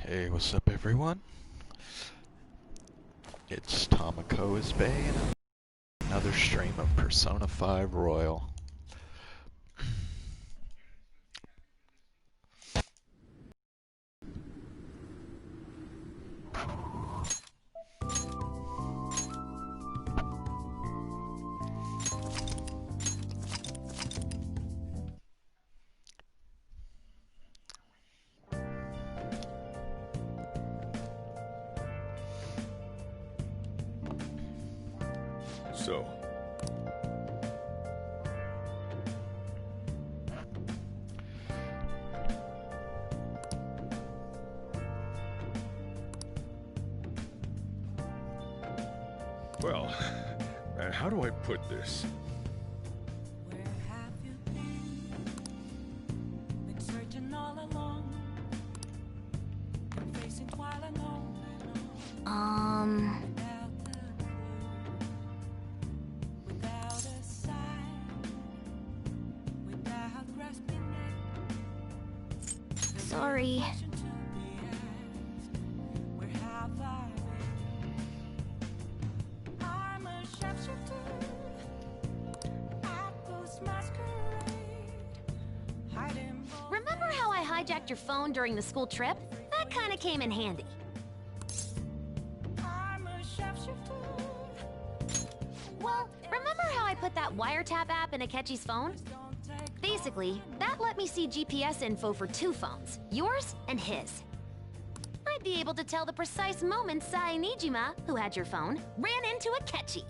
Hey, what's up everyone? It's Tomako's Bay and another stream of Persona 5 Royal. So, well, how do I put this? Where have you been searching all along, been facing twilight alone, without a sign, without grasping it. Sorry. Where have I been? I'm a sharpshooter at this masquerade, hiding. Remember how I hijacked your phone during the school trip? That kinda came in handy. I'm a sharpshooter. Well, remember how I put that wiretap app in Akechi's phone? Basically, that let me see GPS info for two phones, yours and his. I'd be able to tell the precise moment Sai Nijima, who had your phone, ran into Akechi.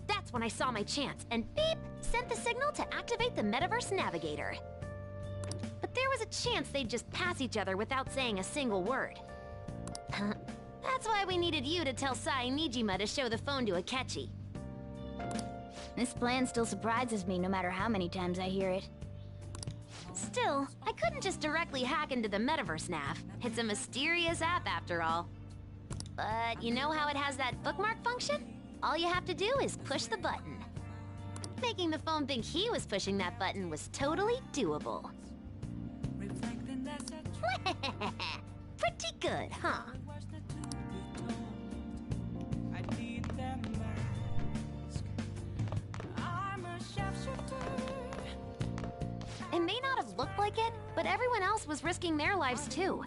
That's when I saw my chance, and beep, sent the signal to activate the Metaverse Navigator. But there was a chance they'd just pass each other without saying a single word. That's why we needed you to tell Sai Nijima to show the phone to Akechi. This plan still surprises me no matter how many times I hear it. Still, I couldn't just directly hack into the Metaverse Nav. It's a mysterious app after all. But you know how it has that bookmark function? All you have to do is push the button. Making the phone think he was pushing that button was totally doable. Reflecting that's a Pretty good, huh? words not to be told. I need that mask. I'm a sharpshooter. It may not have looked like it, but everyone else was risking their lives too.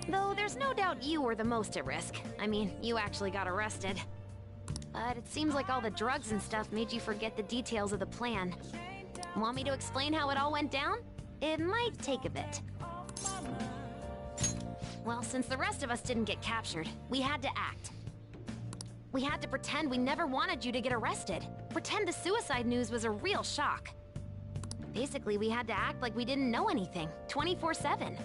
Though there's no doubt you were the most at risk. I mean, you actually got arrested. But it seems like all the drugs and stuff made you forget the details of the plan. Want me to explain how it all went down? It might take a bit. Well, since the rest of us didn't get captured, we had to act. We had to pretend we never wanted you to get arrested. Pretend the suicide news was a real shock. Basically, we had to act like we didn't know anything, 24/7.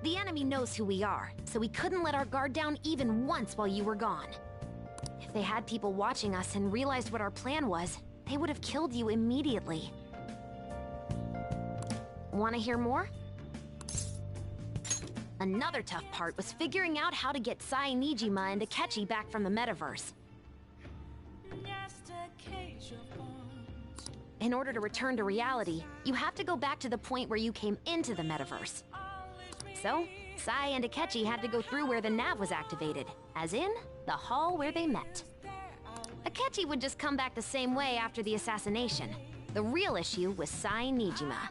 The enemy knows who we are, so we couldn't let our guard down even once while you were gone. If they had people watching us and realized what our plan was, they would have killed you immediately. Want to hear more? Another tough part was figuring out how to get Sai Nijima and Akechi back from the metaverse. Just a cage of bones. In order to return to reality, you have to go back to the point where you came into the metaverse. So, Sai and Akechi had to go through where the nav was activated, as in, the hall where they met. Akechi would just come back the same way after the assassination. The real issue was Sai Nijima.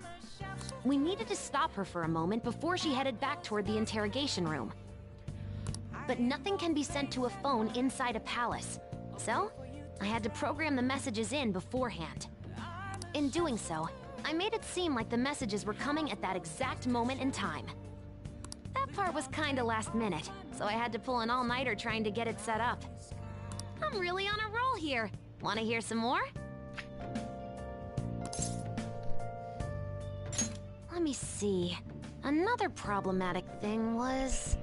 We needed to stop her for a moment before she headed back toward the interrogation room. But nothing can be sent to a phone inside a palace, so I had to program the messages in beforehand. In doing so, I made it seem like the messages were coming at that exact moment in time. That part was kinda last minute, so I had to pull an all-nighter trying to get it set up. I'm really on a roll here. Wanna hear some more? Let me see. Another problematic thing was...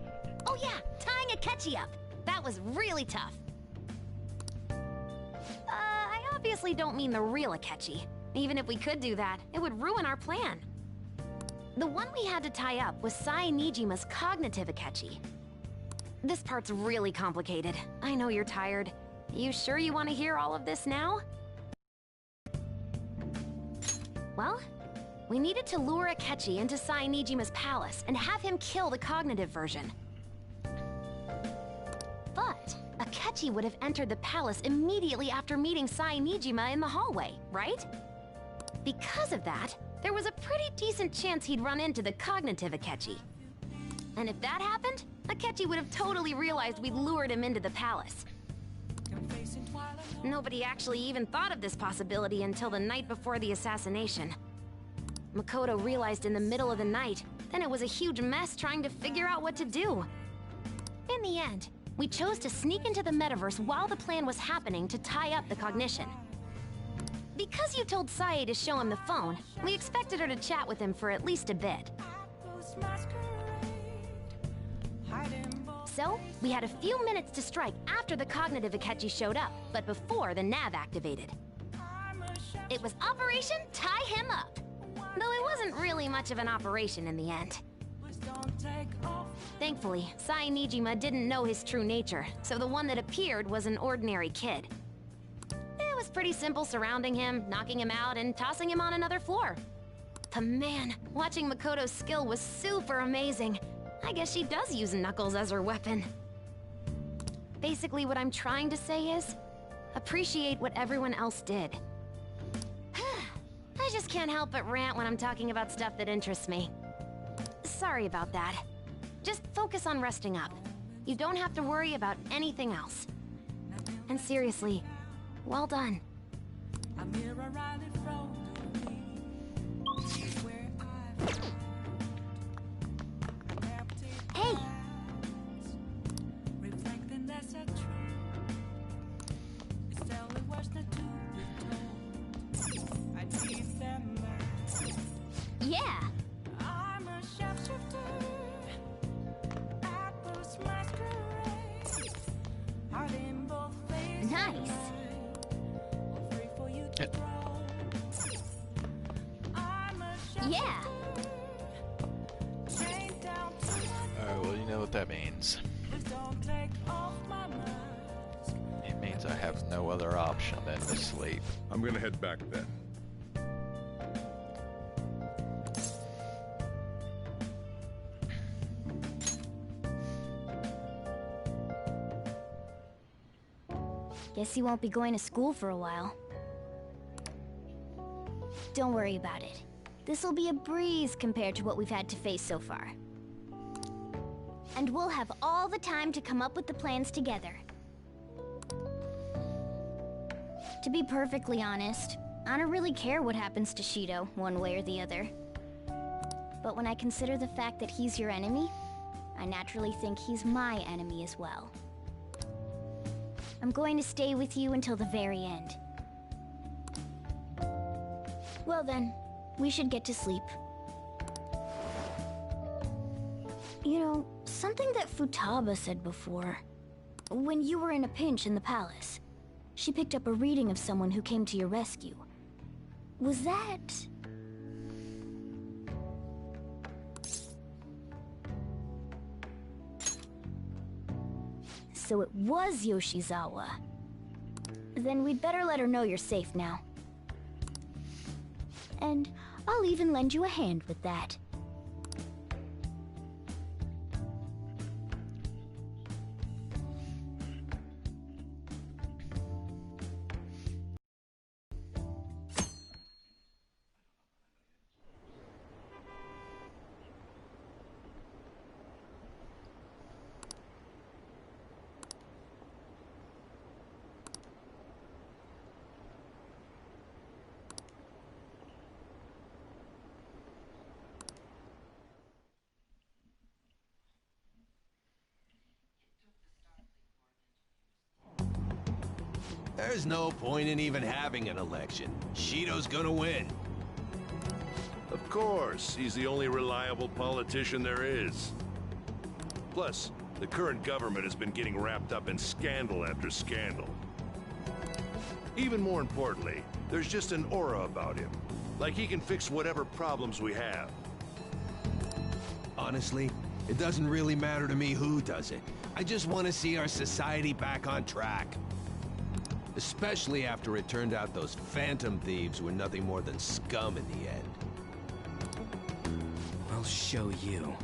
Oh yeah, tying Akechi up. That was really tough. I obviously don't mean the real Akechi. Even if we could do that, it would ruin our plan. The one we had to tie up was Sai Nijima's cognitive Akechi. This part's really complicated. I know you're tired. You sure you want to hear all of this now? Well, We needed to lure Akechi into Nijima's palace and have him kill the cognitive version. But Akechi would have entered the palace immediately after meeting Nijima in the hallway, right? Because of that, there was a pretty decent chance he'd run into the cognitive Akechi. And if that happened, Akechi would have totally realized we'd lured him into the palace. Nobody actually even thought of this possibility until the night before the assassination. Makoto realized in the middle of the night, then it was a huge mess trying to figure out what to do. In the end, we chose to sneak into the metaverse while the plan was happening to tie up the cognition. Because you told Sae to show him the phone, we expected her to chat with him for at least a bit. So, we had a few minutes to strike after the cognitive Akechi showed up, but before the nav activated. It was Operation Tie Him Up, though it wasn't really much of an operation in the end. Thankfully, Nijima didn't know his true nature, so the one that appeared was an ordinary kid. It was pretty simple surrounding him, knocking him out, and tossing him on another floor. But man, watching Makoto's skill was super amazing. I guess she does use Knuckles as her weapon. Basically, what I'm trying to say is, appreciate what everyone else did. I just can't help but rant when I'm talking about stuff that interests me. Sorry about that. Just focus on resting up. You don't have to worry about anything else. And seriously, well done. Hey! Yeah! Nice! Yeah! Alright, well, you know what that means. It means I have no other option than to sleep. I'm gonna head back then. Guess he won't be going to school for a while. Don't worry about it. This'll be a breeze compared to what we've had to face so far. And we'll have all the time to come up with the plans together. To be perfectly honest, I don't really care what happens to Shido, one way or the other. But when I consider the fact that he's your enemy, I naturally think he's my enemy as well. I'm going to stay with you until the very end. Well then, we should get to sleep. You know, something that Futaba said before. When you were in a pinch in the palace, she picked up a reading of someone who came to your rescue. Was that... So it was Yoshizawa. Then we'd better let her know you're safe now. And I'll even lend you a hand with that. There's no point in even having an election. Shido's gonna win. Of course, he's the only reliable politician there is. Plus, the current government has been getting wrapped up in scandal after scandal. Even more importantly, there's just an aura about him. Like he can fix whatever problems we have. Honestly, it doesn't really matter to me who does it. I just want to see our society back on track. Especially after it turned out those phantom thieves were nothing more than scum in the end. I'll show you.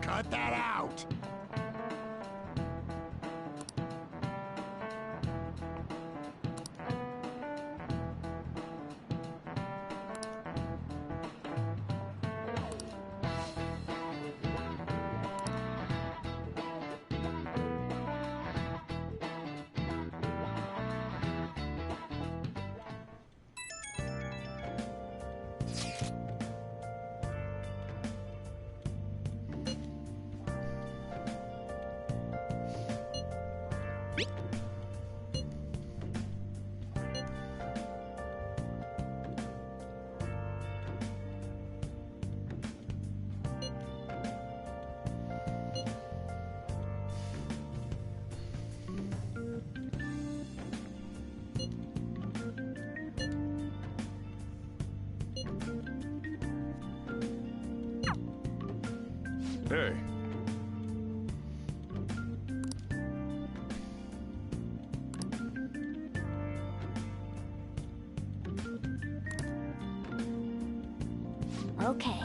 Cut that out! Hey. Okay.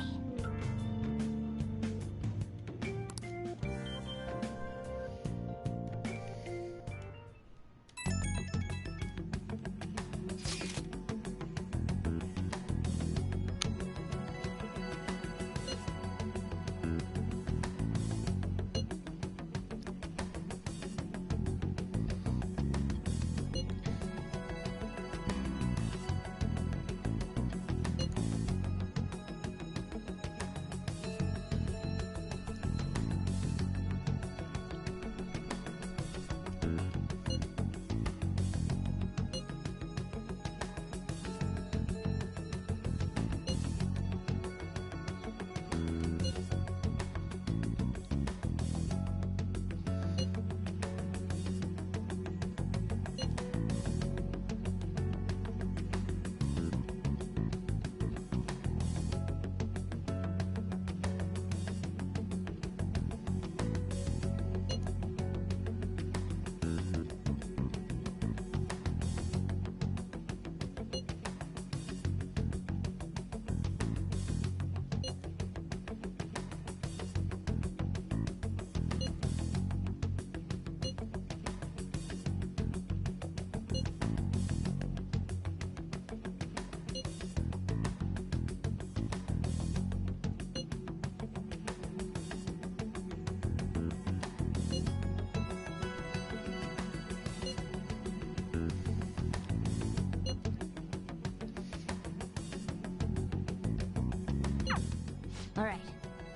Alright,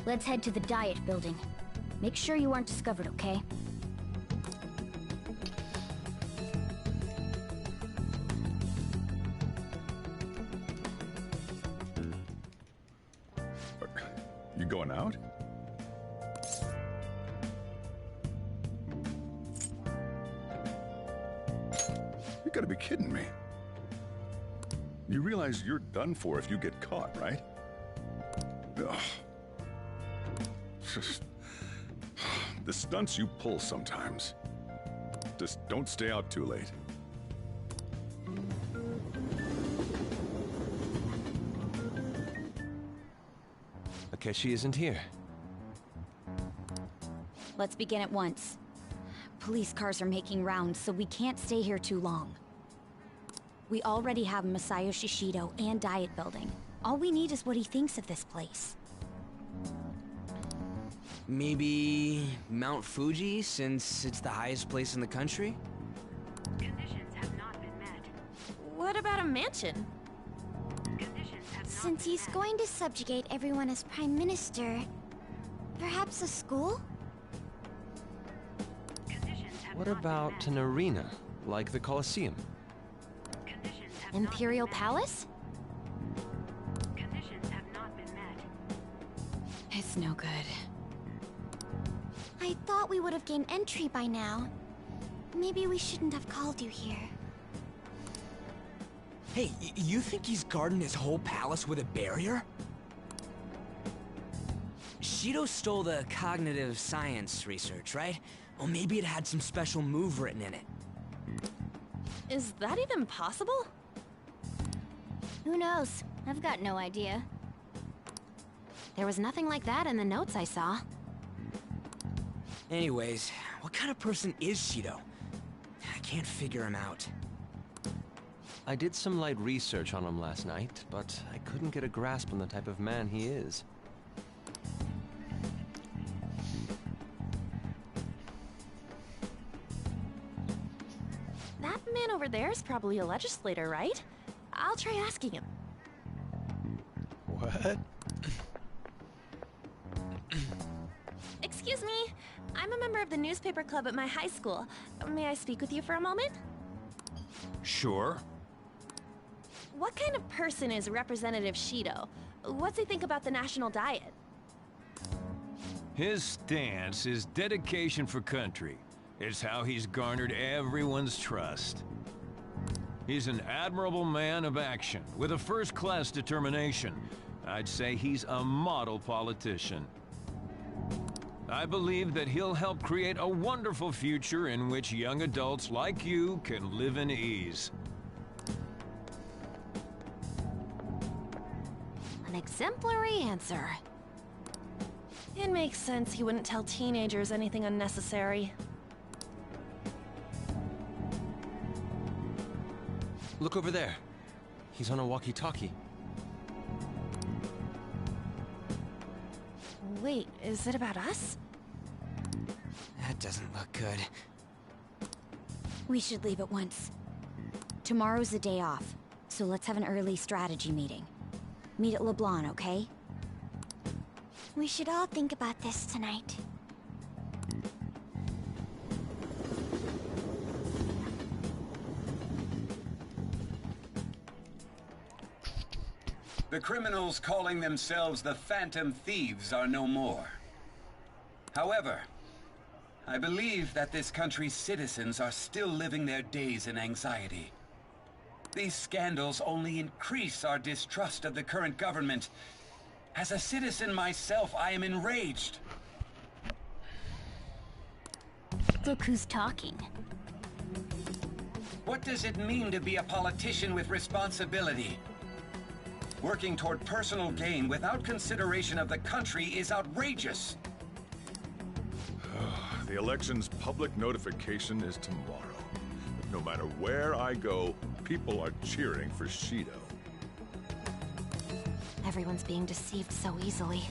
let's head to the Diet Building. Make sure you aren't discovered, okay? You going out? You gotta be kidding me. You realize you're done for if you get caught, right? Ugh. Just... the stunts you pull sometimes. Just don't stay out too late. Akechi isn't here. Let's begin at once. Police cars are making rounds, so we can't stay here too long. We already have Masayoshi Shido and Diet Building. All we need is what he thinks of this place. Maybe Mount Fuji, since it's the highest place in the country? Conditions have not been met. What about a mansion? Conditions have not Since been he's met. going to subjugate everyone as Prime Minister, perhaps a school? Conditions have What not been about met. an arena, like the Colosseum? Conditions have Imperial not been Palace? met. Conditions have not been met. It's no good. I thought we would have gained entry by now. Maybe we shouldn't have called you here. Hey, you think he's guarding his whole palace with a barrier? Shido stole the cognitive science research, right? Well, maybe it had some special move written in it. Is that even possible? Who knows? I've got no idea. There was nothing like that in the notes I saw. Anyways, what kind of person is Shido? I can't figure him out. I did some light research on him last night, but I couldn't get a grasp on the type of man he is. That man over there is probably a legislator, right? I'll try asking him. What? Excuse me. I'm a member of the newspaper club at my high school. May I speak with you for a moment? Sure. What kind of person is Representative Shido? What's he think about the national diet? His stance is dedication for country. It's how he's garnered everyone's trust. He's an admirable man of action, with a first-class determination. I'd say he's a model politician. I believe that he'll help create a wonderful future in which young adults like you can live in ease. An exemplary answer. It makes sense he wouldn't tell teenagers anything unnecessary. Look over there. He's on a walkie-talkie. Wait, is it about us? That doesn't look good. We should leave at once. Tomorrow's the day off, so let's have an early strategy meeting. Meet at LeBlanc, okay? We should all think about this tonight. The criminals calling themselves the Phantom Thieves are no more. However, I believe that this country's citizens are still living their days in anxiety. These scandals only increase our distrust of the current government. As a citizen myself, I am enraged. Look who's talking. What does it mean to be a politician with responsibility? Working toward personal gain without consideration of the country is outrageous. The election's public notification is tomorrow. But no matter where I go, people are cheering for Shido. Everyone's being deceived so easily.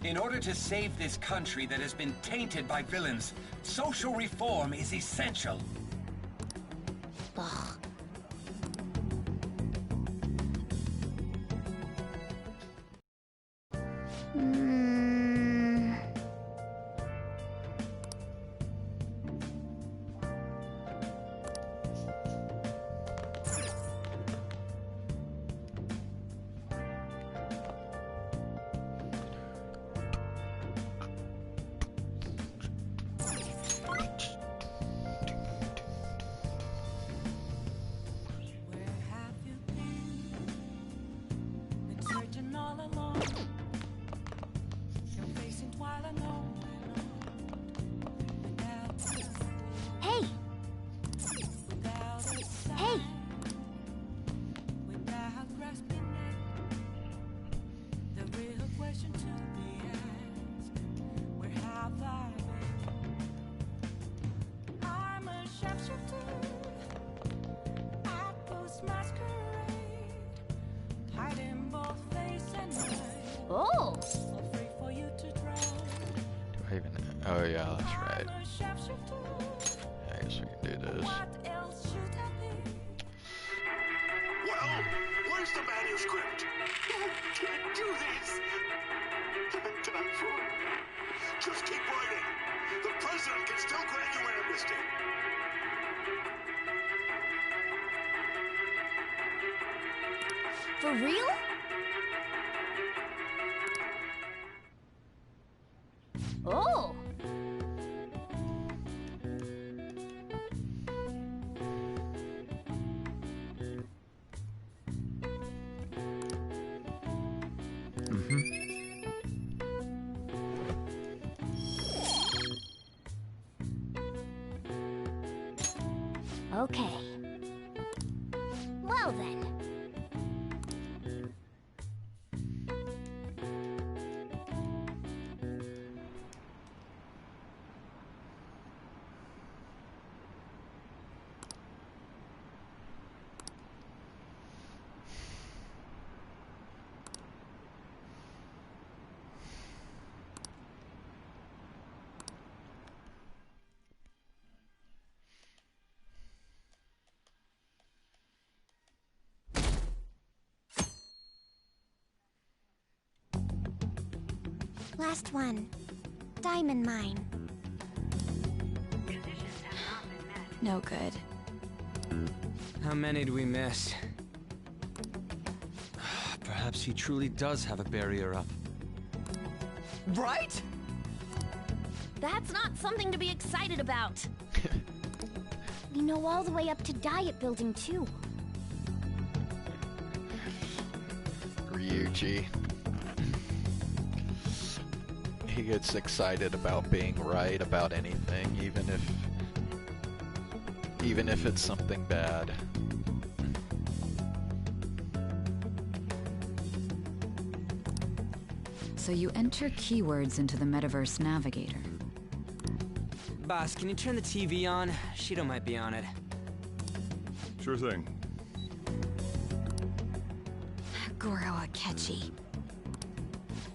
In order to save this country that has been tainted by villains, social reform is essential. Ugh. Oh yeah, that's right. I guess we can do this. Well, where's the manuscript? I can't do this. I'm done for. Just keep writing. The president can still grant you amnesty. For real? Oh! Okay. Well then. Last one. Diamond mine. No good. How many do we miss? Perhaps he truly does have a barrier up. Right? That's not something to be excited about. We know all the way up to Diet Building, too. Ryuji. He gets excited about being right about anything, even if it's something bad. So you enter keywords into the Metaverse Navigator. Boss, can you turn the TV on? Shido might be on it. Sure thing. Goro Akechi.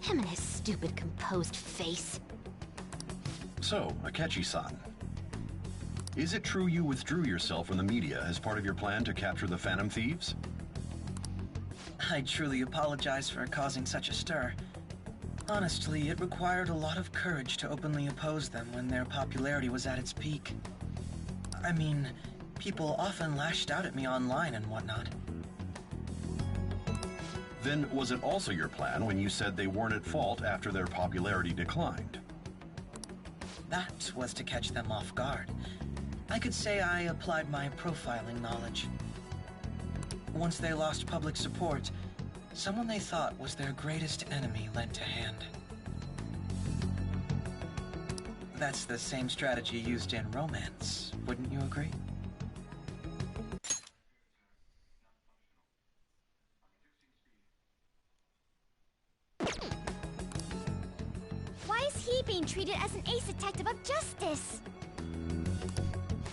Him and his stupid composed face. So, Akechi-san. Is it true you withdrew yourself from the media as part of your plan to capture the Phantom Thieves? I truly apologize for causing such a stir. Honestly, it required a lot of courage to openly oppose them when their popularity was at its peak. I mean, people often lashed out at me online and whatnot. Then was it also your plan when you said they weren't at fault after their popularity declined? That was to catch them off guard. I could say I applied my profiling knowledge. Once they lost public support, someone they thought was their greatest enemy lent a hand. That's the same strategy used in romance, wouldn't you agree? Why is he being treated as an ace detective of justice?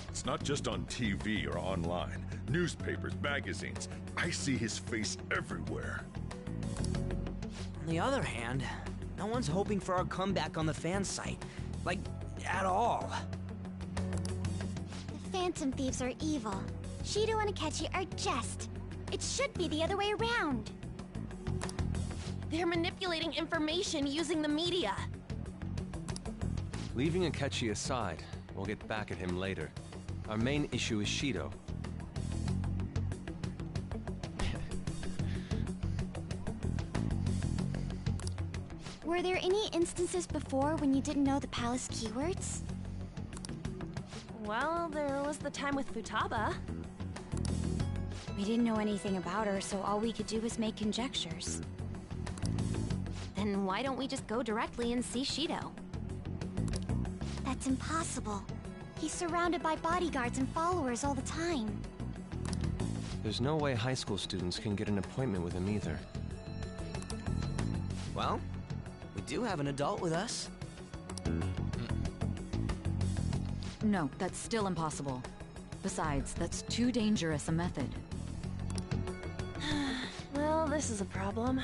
It's not just on TV or online. Newspapers, magazines. I see his face everywhere. On the other hand, no one's hoping for our comeback on the fan site. Like, at all. The Phantom Thieves are evil. Shido and Akechi are just. It should be the other way around. They're manipulating information using the media. Leaving Akechi aside, we'll get back at him later. Our main issue is Shido. Were there any instances before when you didn't know the palace keywords? Well, there was the time with Futaba. We didn't know anything about her, so all we could do was make conjectures. Then why don't we just go directly and see Shido? That's impossible. He's surrounded by bodyguards and followers all the time. There's no way high school students can get an appointment with him either. Well, we do have an adult with us. No, that's still impossible. Besides, that's too dangerous a method. Well, this is a problem.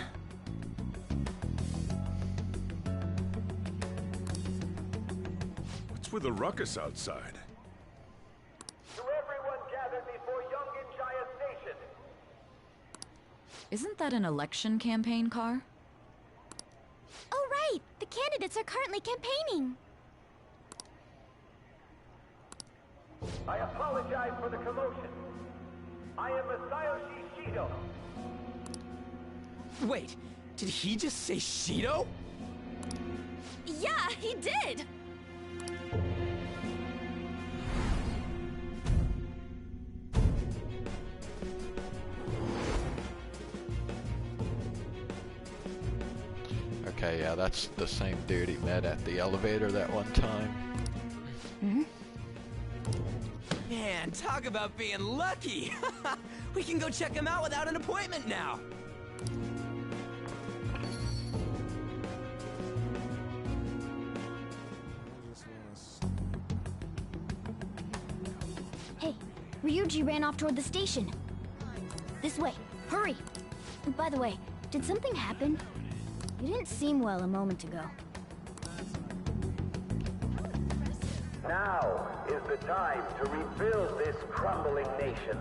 What's with the ruckus outside? To everyone gathered before Yonginjaya Station. Isn't that an election campaign car? Oh, right! The candidates are currently campaigning. I apologize for the commotion. I am Masayoshi Shido. Wait, did he just say Shido? Yeah, he did! Okay, yeah, that's the same dude he met at the elevator that one time. Man, talk about being lucky! We can go check him out without an appointment now! Hey, Ryuji ran off toward the station. This way, hurry! By the way, did something happen? You didn't seem well a moment ago. Now is the time to rebuild this crumbling nation.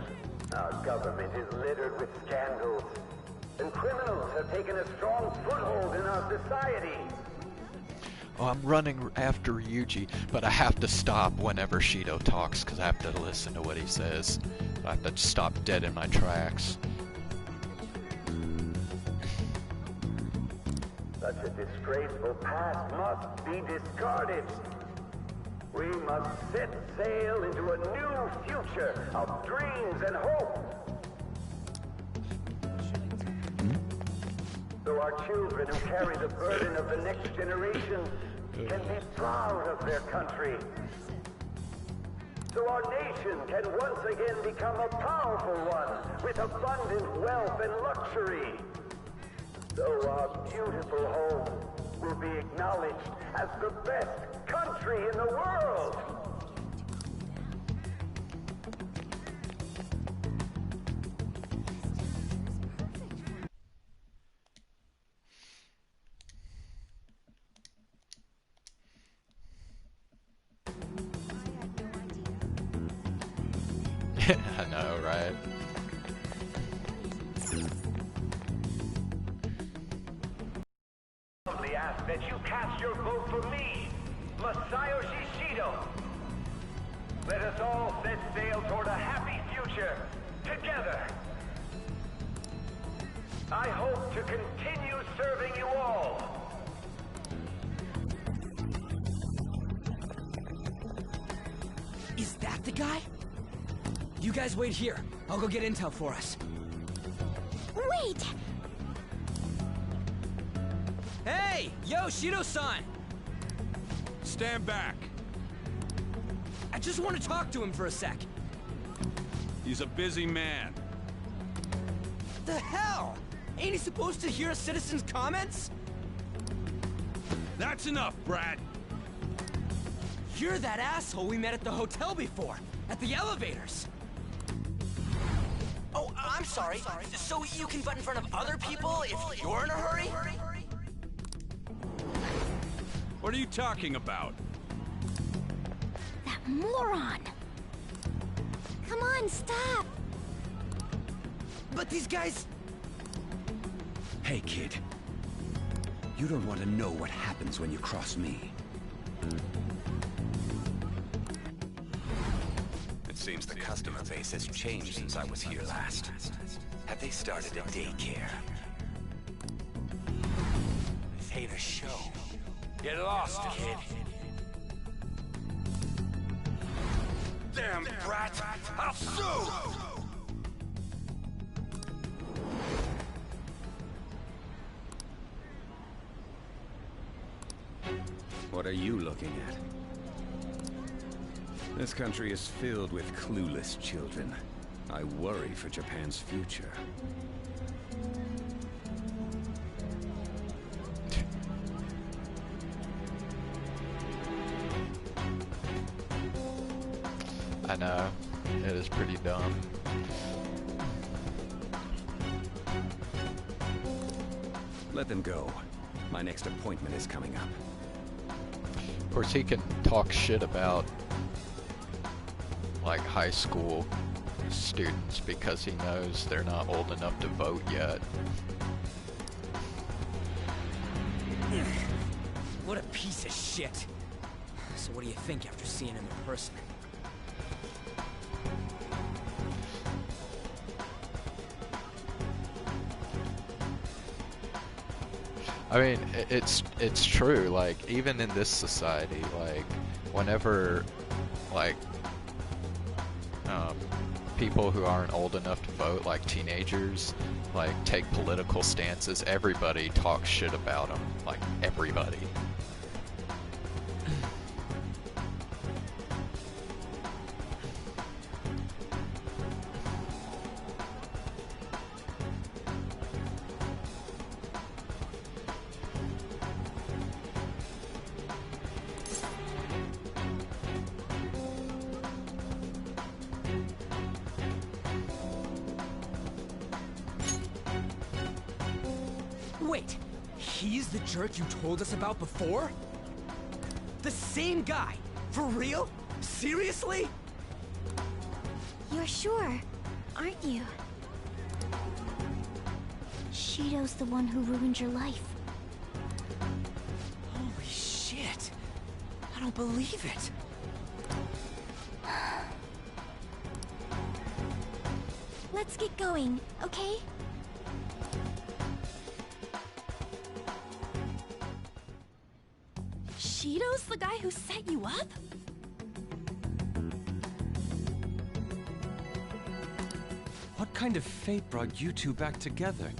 Our government is littered with scandals, and criminals have taken a strong foothold in our society. Oh, I'm running after Ryuji, but I have to stop whenever Shido talks because I have to listen to what he says. I have to stop dead in my tracks. Such a disgraceful past must be discarded. We must set sail into a new future of dreams and hope. So our children who carry the burden of the next generation can be proud of their country. So our nation can once again become a powerful one with abundant wealth and luxury. So our beautiful home will be acknowledged as the best country in the world. I know, right? I ask that you cast your vote for me, Masayoshi Shido. Let us all set sail toward a happy future, together. I hope to continue serving you all. Is that the guy? You guys wait here. I'll go get intel for us. Wait! Hey! Yo, Shido-san! Stand back. I just want to talk to him for a sec. He's a busy man. The hell? Ain't he supposed to hear a citizen's comments? That's enough, Brad. You're that asshole we met at the hotel before, at the elevators. Oh, I'm sorry. So you can butt in front of other people if you're in a hurry? What are you talking about? That moron! Come on, stop! But these guys... Hey, kid. You don't want to know what happens when you cross me. It seems the customer base has changed since I was here last. Have they started a daycare? This ain't a show. Get lost, kid. Damn brat! I'll sue! What are you looking at? This country is filled with clueless children. I worry for Japan's future. I know. It is pretty dumb. Let them go. My next appointment is coming up. Of course, he can talk shit about like high school students because he knows they're not old enough to vote yet. What a piece of shit. So what do you think after seeing him in person? I mean, it's true. Like, even in this society, like, whenever, like, people who aren't old enough to vote, like teenagers, like, take political stances, everybody talks shit about them. Like, everybody. Wait, he's the jerk you told us about before? The same guy? For real? Seriously? You're sure, aren't you? Shido's the one who ruined your life. Holy shit. I don't believe it. Let's get going, okay? Shido's the guy who set you up? What kind of fate brought you two back together?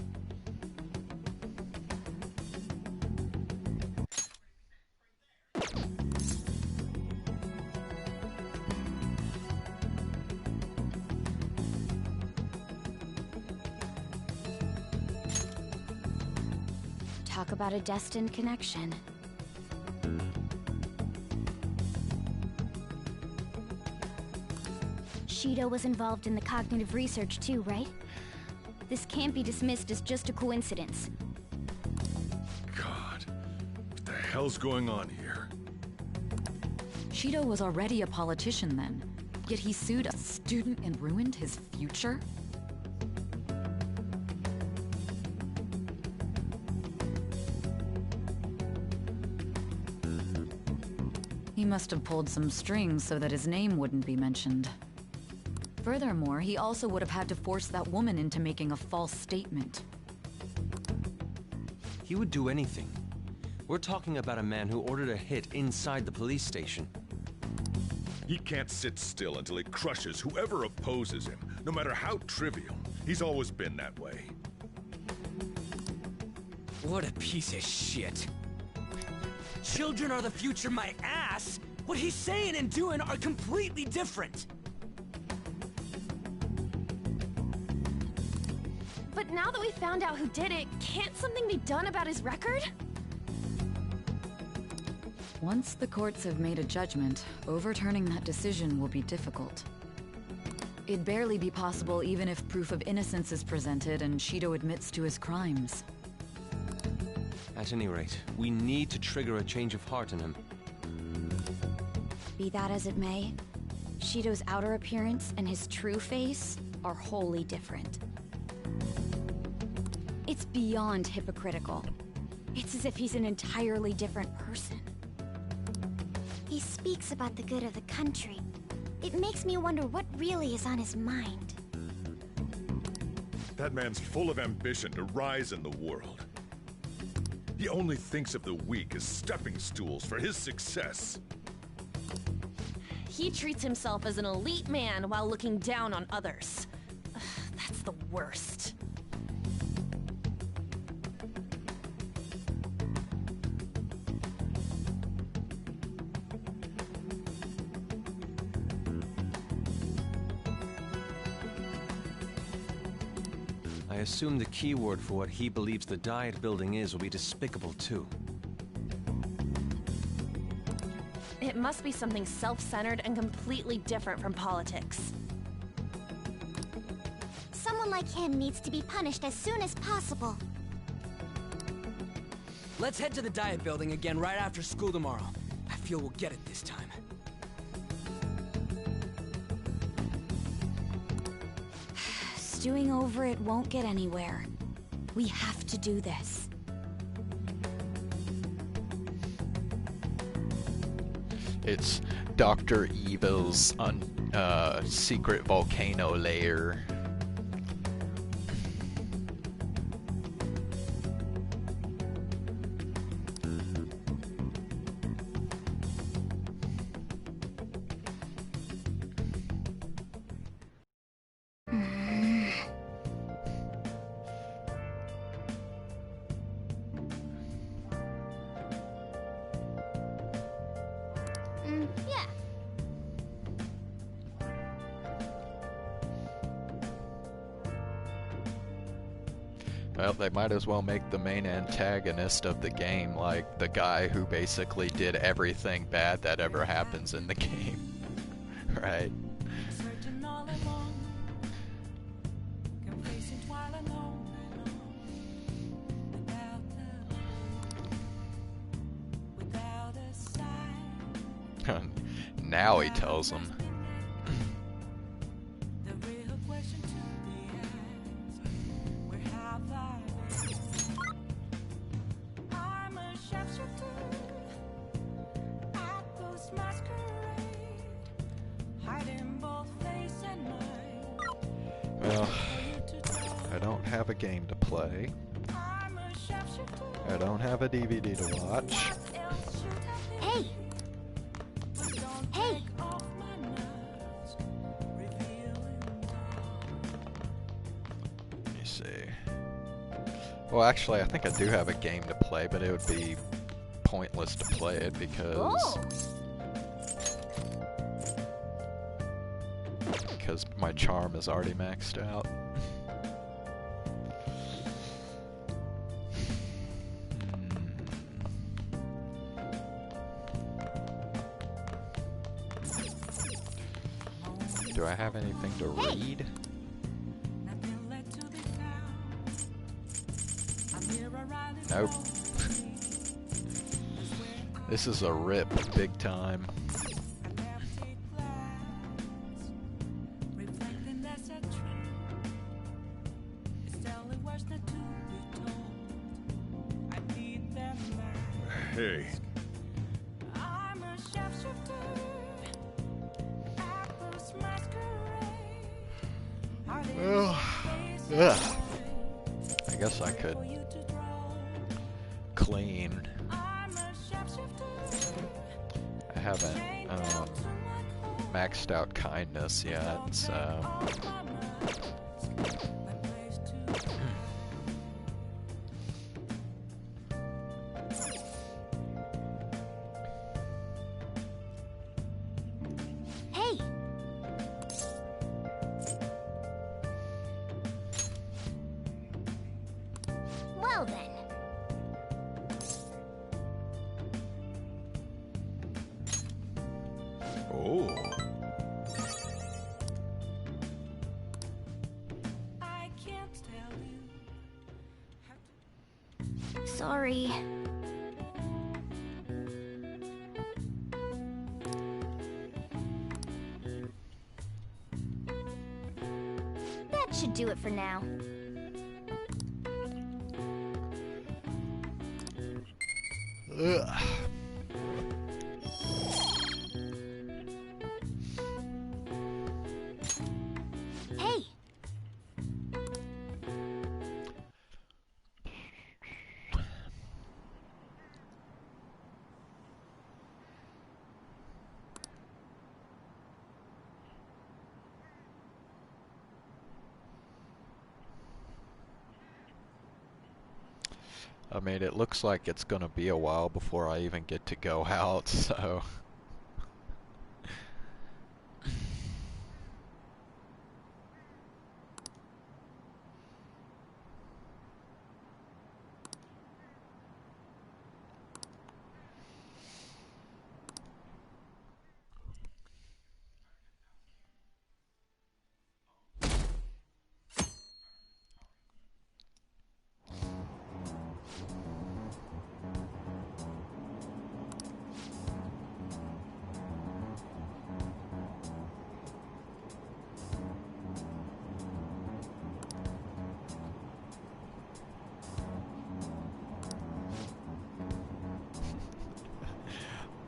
Talk about a destined connection. Shido was involved in the cognitive research too, right? This can't be dismissed as just a coincidence. God, what the hell's going on here? Shido was already a politician then, yet he sued a student and ruined his future? He must have pulled some strings so that his name wouldn't be mentioned. Furthermore, he also would have had to force that woman into making a false statement. He would do anything. We're talking about a man who ordered a hit inside the police station. He can't sit still until he crushes whoever opposes him, no matter how trivial. He's always been that way. What a piece of shit. Children are the future, my ass! What he's saying and doing are completely different! But now that we found out who did it, can't something be done about his record? Once the courts have made a judgment, overturning that decision will be difficult. It'd barely be possible even if proof of innocence is presented and Shido admits to his crimes. At any rate, we need to trigger a change of heart in him. Be that as it may, Shido's outer appearance and his true face are wholly different. It's beyond hypocritical. It's as if he's an entirely different person. He speaks about the good of the country. It makes me wonder what really is on his mind. That man's full of ambition to rise in the world. He only thinks of the weak as stepping stools for his success. He treats himself as an elite man while looking down on others. Ugh, that's the worst. I assume the keyword for what he believes the Diet building is will be despicable too. It must be something self-centered and completely different from politics. Someone like him needs to be punished as soon as possible. Let's head to the Diet building again right after school tomorrow. I feel feel we'll get it this time. Stewing over it won't get anywhere. We have to do this. It's Dr. Evil's secret volcano lair. Yeah. Well, they might as well make the main antagonist of the game like the guy who basically did everything bad that ever happens in the game. Right? Searching all along, complacent while alone, without a sign. Now he tells them. The real question to be asked, where have I been? I'm a sharpshooter at Ghost Masquerade, hiding both face and mind. Well, I don't have a game to play. I'm a sharpshooter. I don't have a DVD to watch. Hey! Hey! Let me see. Well, actually, I think I do have a game to play, but it would be pointless to play it because my charm is already maxed out. Do I have anything to read? Nope. This is a rip, big time. Hey. I'm a sharpshooter at Ghost Masquerade, hiding Well, both face ugh. I guess I could clean. I haven't maxed out kindness yet, so. Hey! Well then. Oh. I can't tell you. Sorry. That should do it for now. Ugh. Hey! I mean, it looks like it's gonna be a while before I even get to go out, so.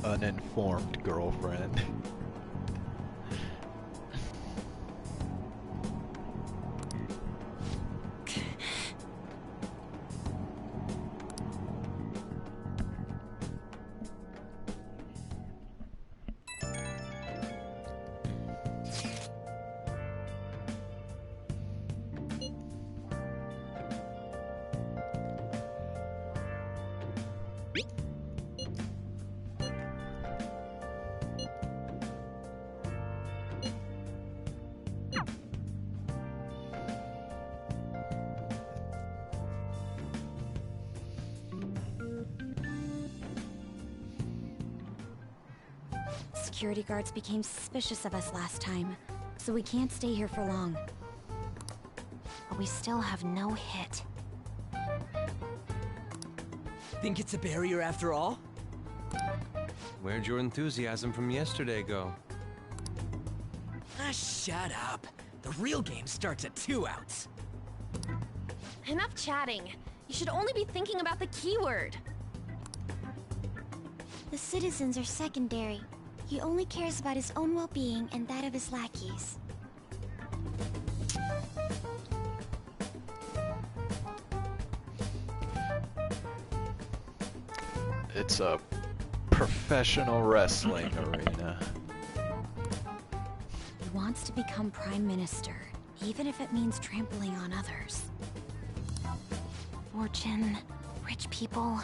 uninformed girlfriend. Security guards became suspicious of us last time, so we can't stay here for long. But we still have no hit. Think it's a barrier after all? Where'd your enthusiasm from yesterday go? Ah, shut up. The real game starts at 2 outs. Enough chatting. You should only be thinking about the keyword. The citizens are secondary. He only cares about his own well-being and that of his lackeys. It's a professional wrestling arena. He wants to become Prime Minister, even if it means trampling on others. Fortune, rich people.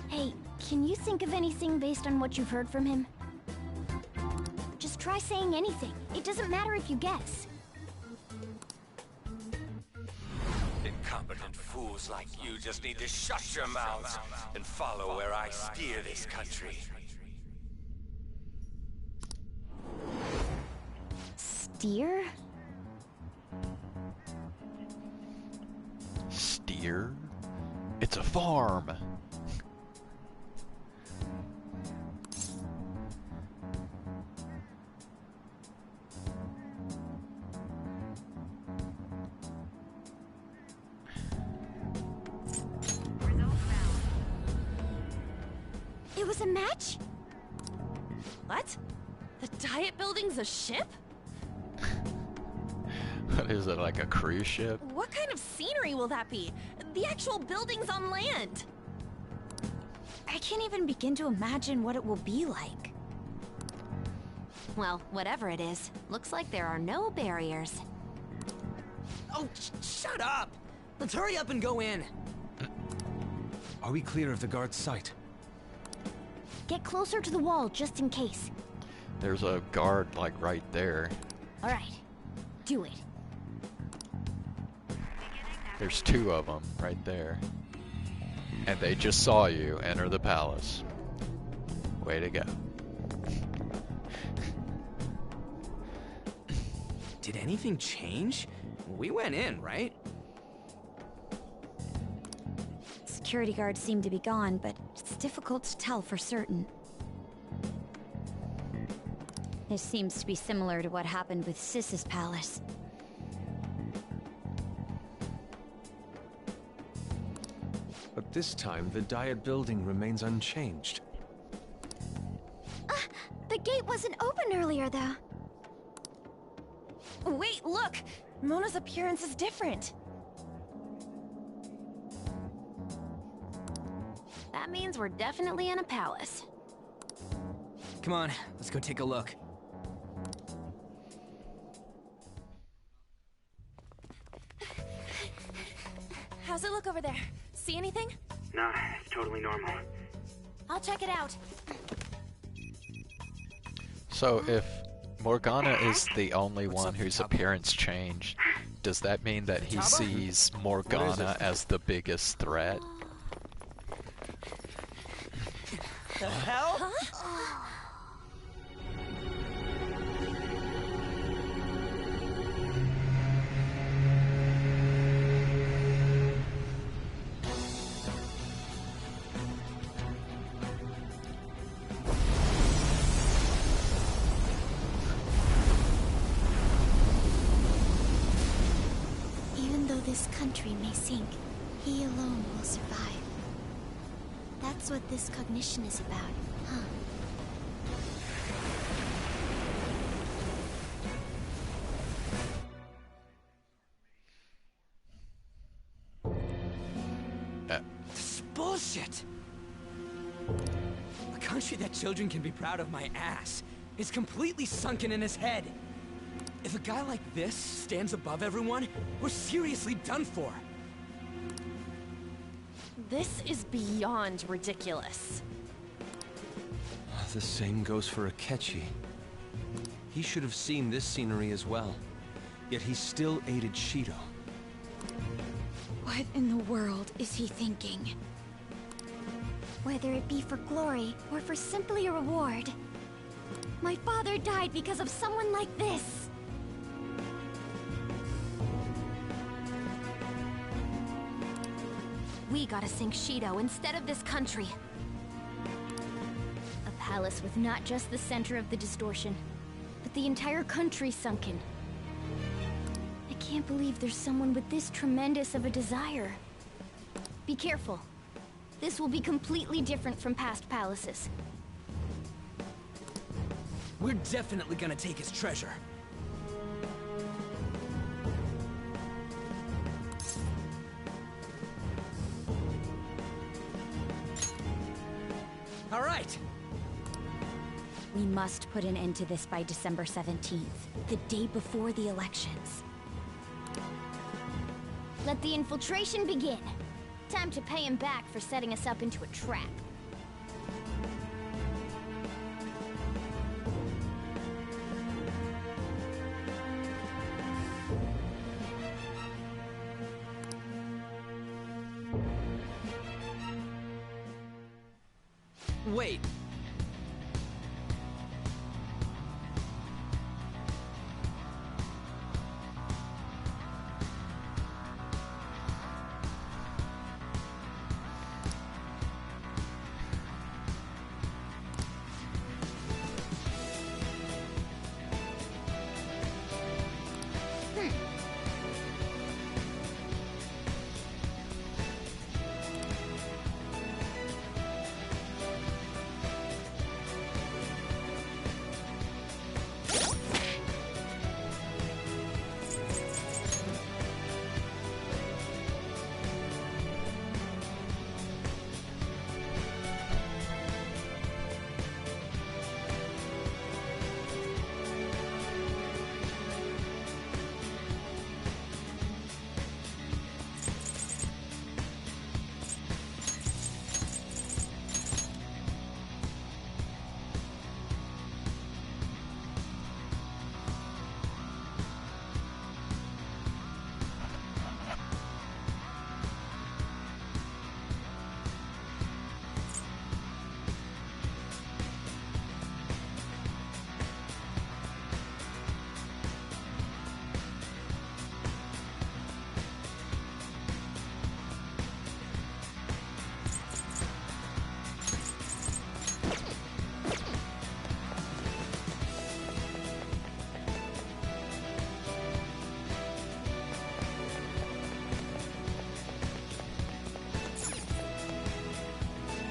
Hey, can you think of anything based on what you've heard from him? Just try saying anything. It doesn't matter if you guess. Incompetent fools like you just need to shut your mouths and follow where I steer this country. Steer? Steer? It's a farm. It was a match? What? The Diet Building's a ship? What is it, like a cruise ship? What kind of scenery will that be? The actual building's on land. I can't even begin to imagine what it will be like. Well, whatever it is, looks like there are no barriers. Oh, shut up! Let's hurry up and go in. Are we clear of the guard's sight? Get closer to the wall, just in case. There's a guard, like, right there. Alright, do it. There's 2 of them right there. And they just saw you enter the palace. Way to go. Did anything change? We went in, right? Security guards seem to be gone, but it's difficult to tell for certain. This seems to be similar to what happened with Sis's palace. But this time, the Diet Building remains unchanged. The gate wasn't open earlier, though. Wait, look! Mona's appearance is different. That means we're definitely in a palace. Come on, let's go take a look. How's it look over there? See anything? Nah, it's totally normal. I'll check it out. So if Morgana is the only one whose appearance changed, does that mean that he sees Morgana as the biggest threat? The hell? Huh? Even though this country may sink, he alone will survive. That's what this cognition is about, huh? This is bullshit! A country that children can be proud of my ass is completely sunken in his head. If a guy like this stands above everyone, we're seriously done for. This is beyond ridiculous. The same goes for Akechi. He should have seen this scenery as well. Yet he still aided Shido. What in the world is he thinking? Whether it be for glory or for simply a reward. My father died because of someone like this. We gotta sink Shido instead of this country. A palace with not just the center of the distortion, but the entire country sunken. I can't believe there's someone with this tremendous of a desire. Be careful. This will be completely different from past palaces. We're definitely gonna take his treasure. All right. We must put an end to this by December 17th, the day before the elections. Let the infiltration begin. Time to pay him back for setting us up into a trap. Wait.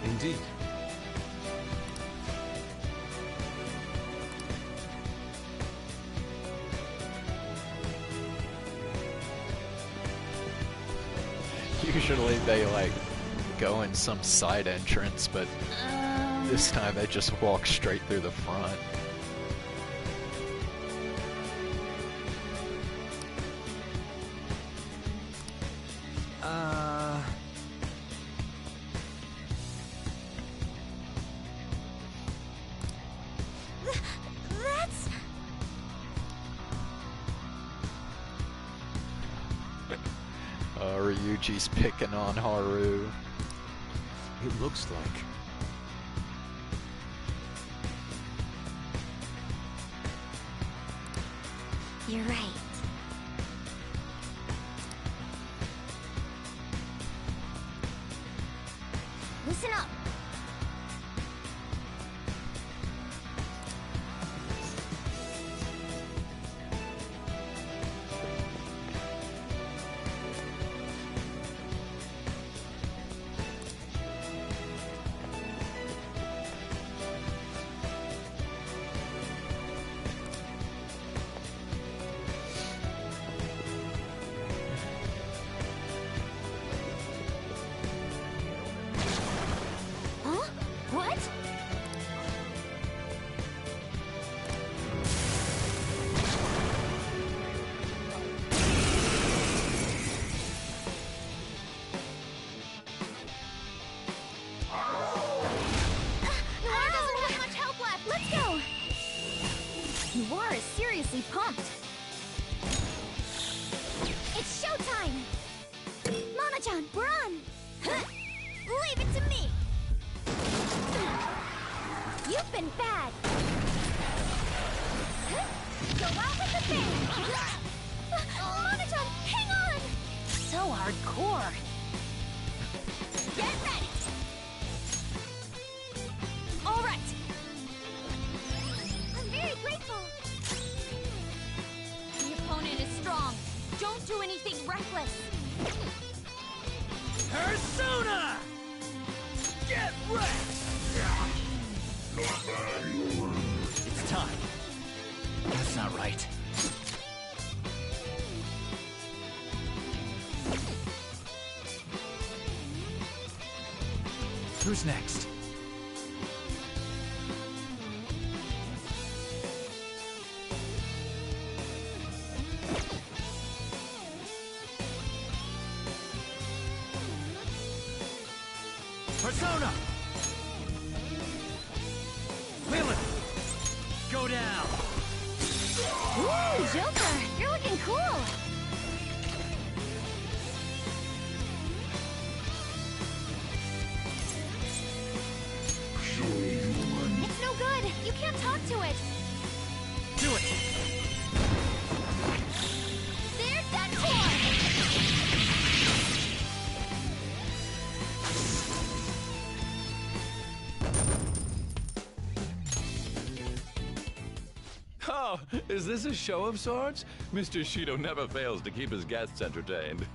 Indeed. Usually they like go in some side entrance, but this time they just walk straight through the front. That's... Ryuji's picking on Haru. It looks like. You're right. Listen up. been bad. Go out with the bang! Monotone, hang on! So hardcore. Get ready! All right. I'm very grateful. The opponent is strong. Don't do anything reckless. Persona! Get wrecked! It's time. That's not right. Who's next? Persona! Villain! Go down! Ooh, Joker, you're looking cool. It's no good. You can't talk to it. Do it! There's that toy! Oh, is this a show of sorts? Mr. Shido never fails to keep his guests entertained.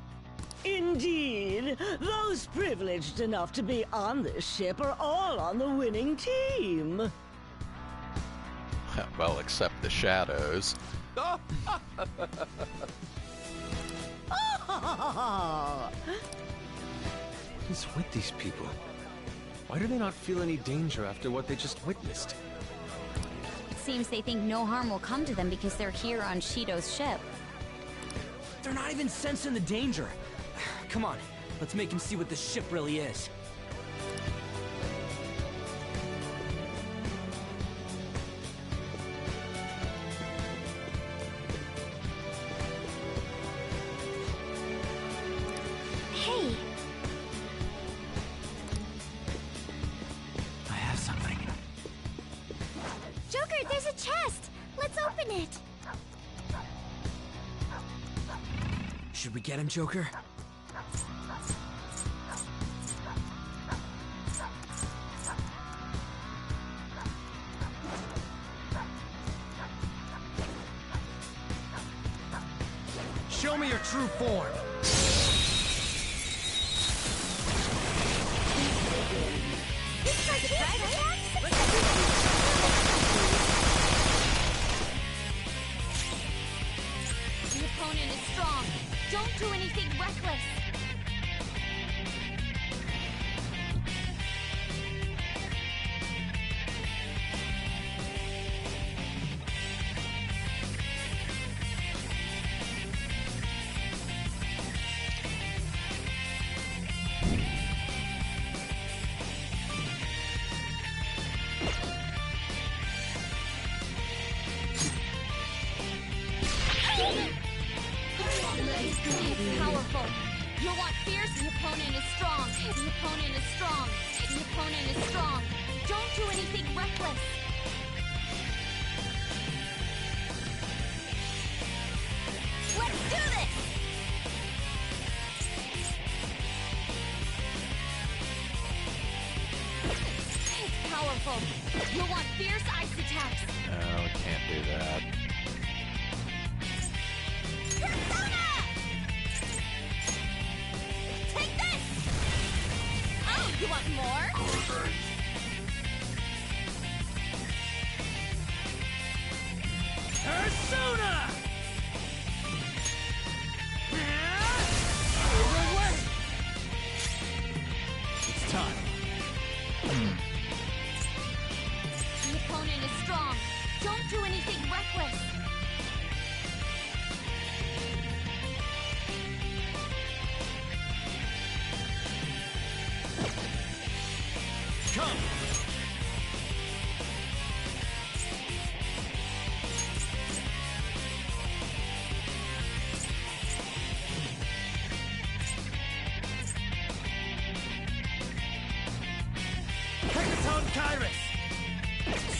Indeed. Those privileged enough to be on this ship are all on the winning team. Well, except the shadows. What is with these people? Why do they not feel any danger after what they just witnessed? It seems they think no harm will come to them because they're here on Shido's ship. They're not even sensing the danger. Come on, let's make him see what this ship really is. Hey, I have something. Joker, there's a chest. Let's open it. Should we get him, Joker? Show me your true form. This is our The opponent is strong. Don't do anything reckless. It's powerful. You'll want fierce. The opponent is strong. The opponent is strong. The opponent is strong. Don't do anything reckless. Let's do this! It's powerful. You'll want fierce ice attacks. No, can't do that. Persona! Take this! Oh, you want more? Persona! It's time. The opponent is strong. Don't do anything reckless.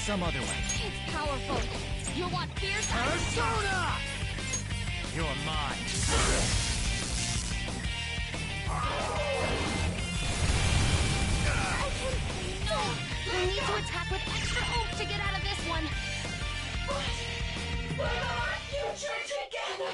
some other way. It's powerful. You want fierce Persona! You're mine. No! We need to attack with extra oomph to get out of this one. But we're our future together!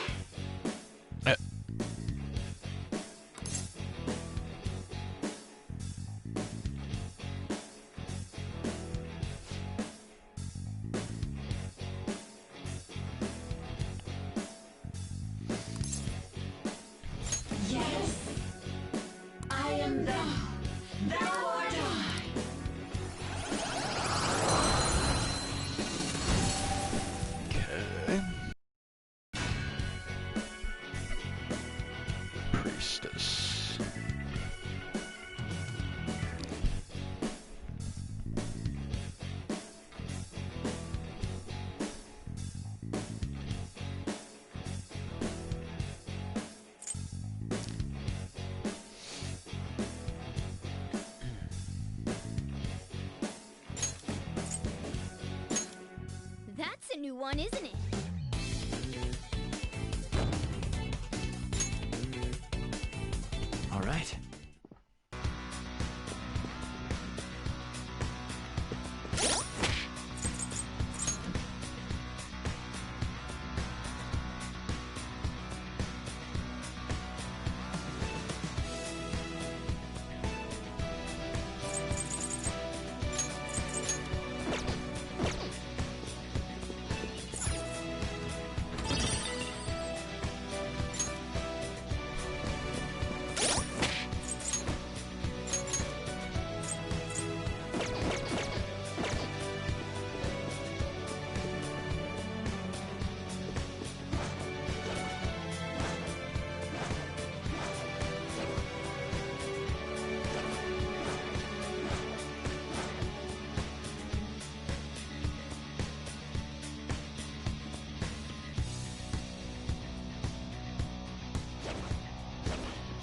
Yes, I am thou. Thou art I. Okay. Priestess. That's a new one, isn't it? All right.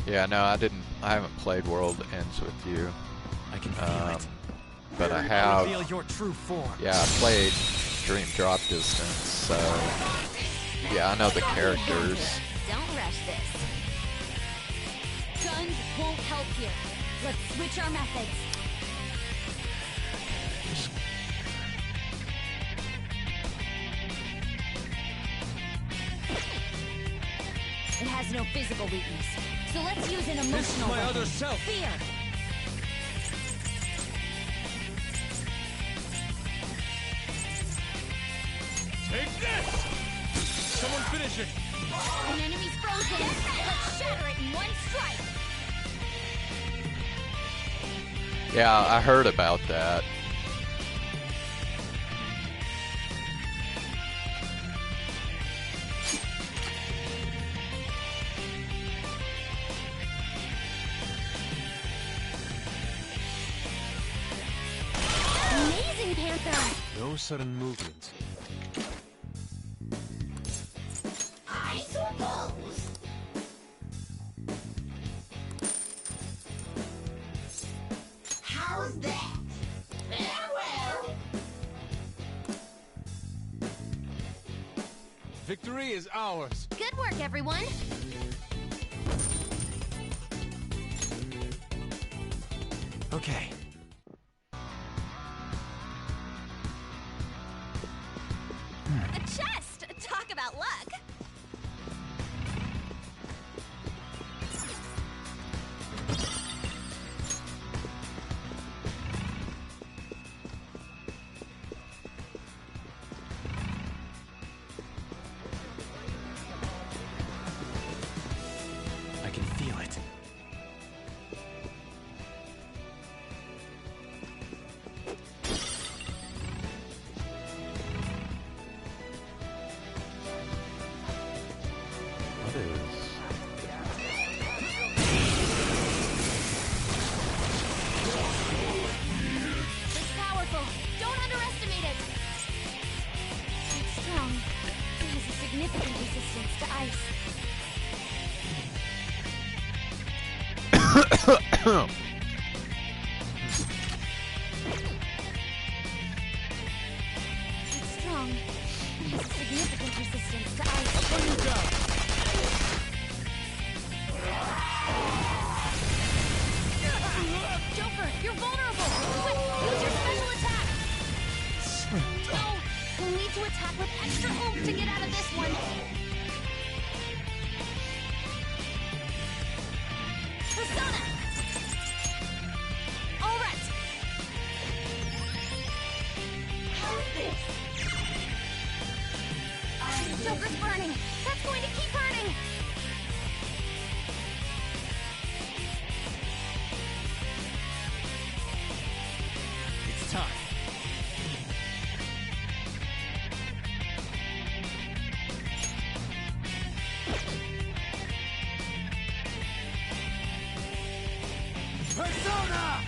Yeah, no, I haven't played World Ends with You. I can feel it. But I have. Reveal your true form. Yeah, I played Dream Drop Distance, so yeah, I know the characters. Don't rush this. Guns won't help here. Let's switch our methods. It has no physical weakness, so let's use an emotional This is my weapon. other self. Fear. Take this! Someone finish it! An enemy's frozen. Let's shatter it in one strike. Yeah, I heard about that. Amazing, Panther. No sudden movements. I suppose. How's that? Farewell. Victory is ours. Good work, everyone. Okay. A chest! Talk about luck! I can feel it. What is? It's powerful. Don't underestimate it. It's strong. It has a significant resistance to ice. significant resistance to ice. I'll bring you down. Joker, you're vulnerable! Quick, use your special attack! No! You'll need to attack with extra oomph to get out of this one! Persona! Alright! Joker's burning! That's going to keep hurting! It's time. Persona!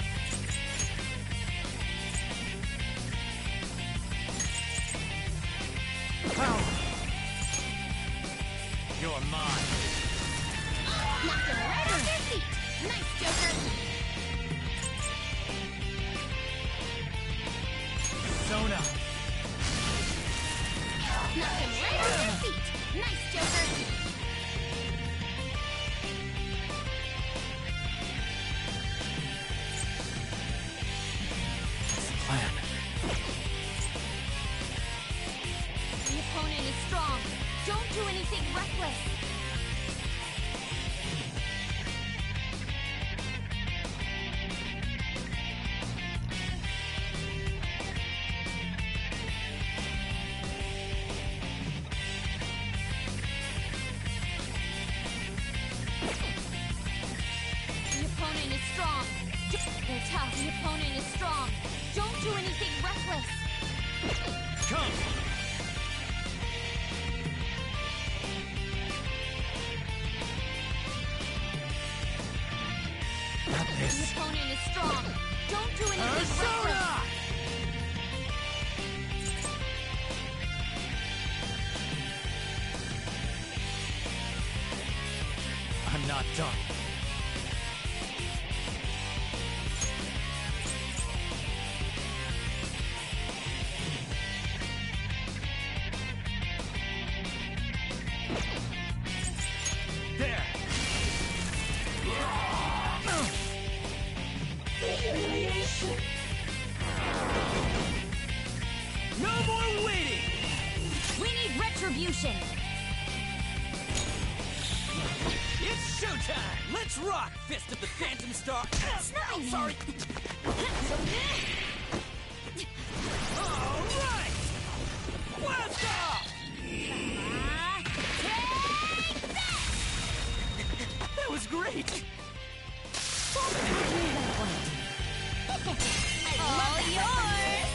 Power! You're mine. Knocked him right off their feet! Nice, Joker! Persona! Knocked him right off their feet! Nice, Joker! Plan. The opponent is strong. Don't do anything reckless. The opponent is strong. They're tough. The opponent is strong. Don't do anything reckless. Come! Not The this. opponent is strong. Don't do anything Persona! reckless. I'm not done. There! No more waiting! We need retribution. It's showtime! Let's rock, Fist of the Phantom Star! Snotty Man. Sorry! All right! Blast off! That was great! All yours.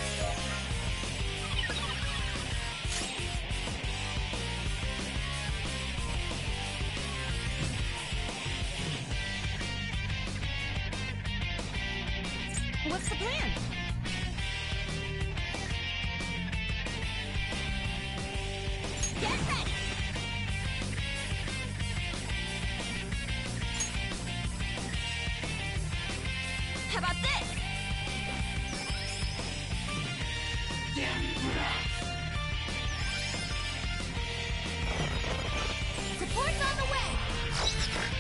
What's the plan? Get ready. How about this? Support's on the way.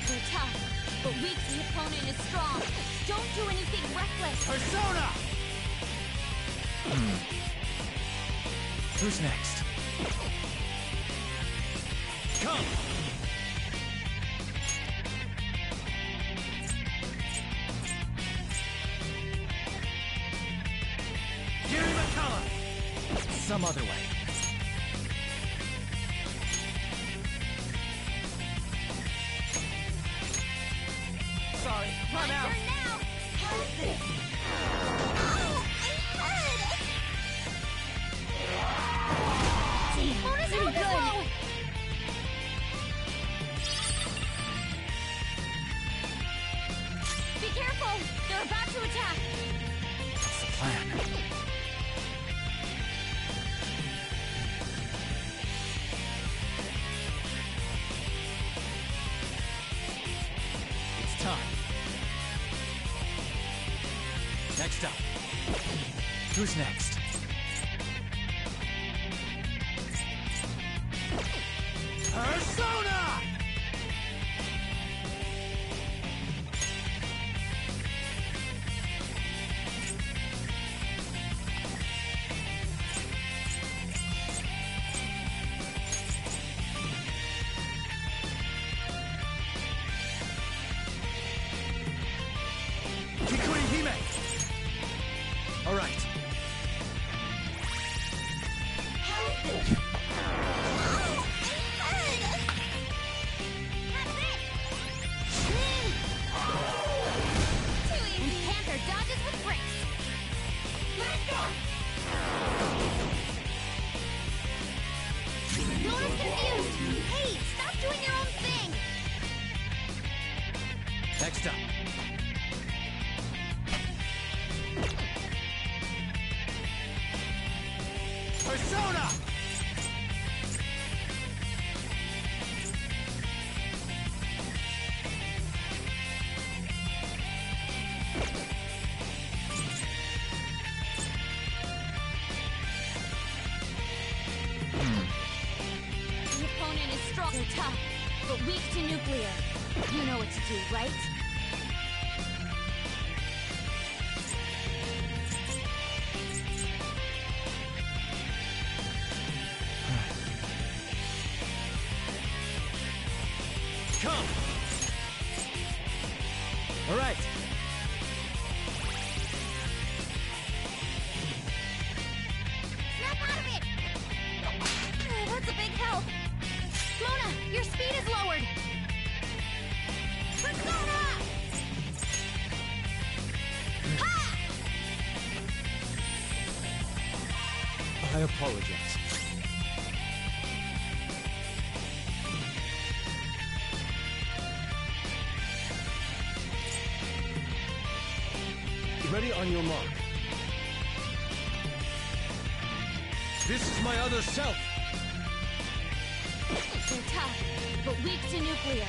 They're tough, but weak. The opponent is strong. Don't do anything reckless. Persona! Who's next? Come! Gary McCullough! Some other way. Sorry, My run out! turn now. How's this? Oh, I heard. Bonus Pretty health is good. low. Be careful. They're about to attack. What's the plan? Next up. Who's next? Persona! All right. Panther dodges with grace. Nona's confused. Hey, stop doing your own thing. Next up. Persona! The opponent is strong and tough, but weak to nuclear. You know what to do, right? Come! All right. Snap out of it! That's a big help. Mona, your speed is lowered. Persona! Ha! I apologize. Ready on your mark. This is my other self. They're tough, but weak to nuclear.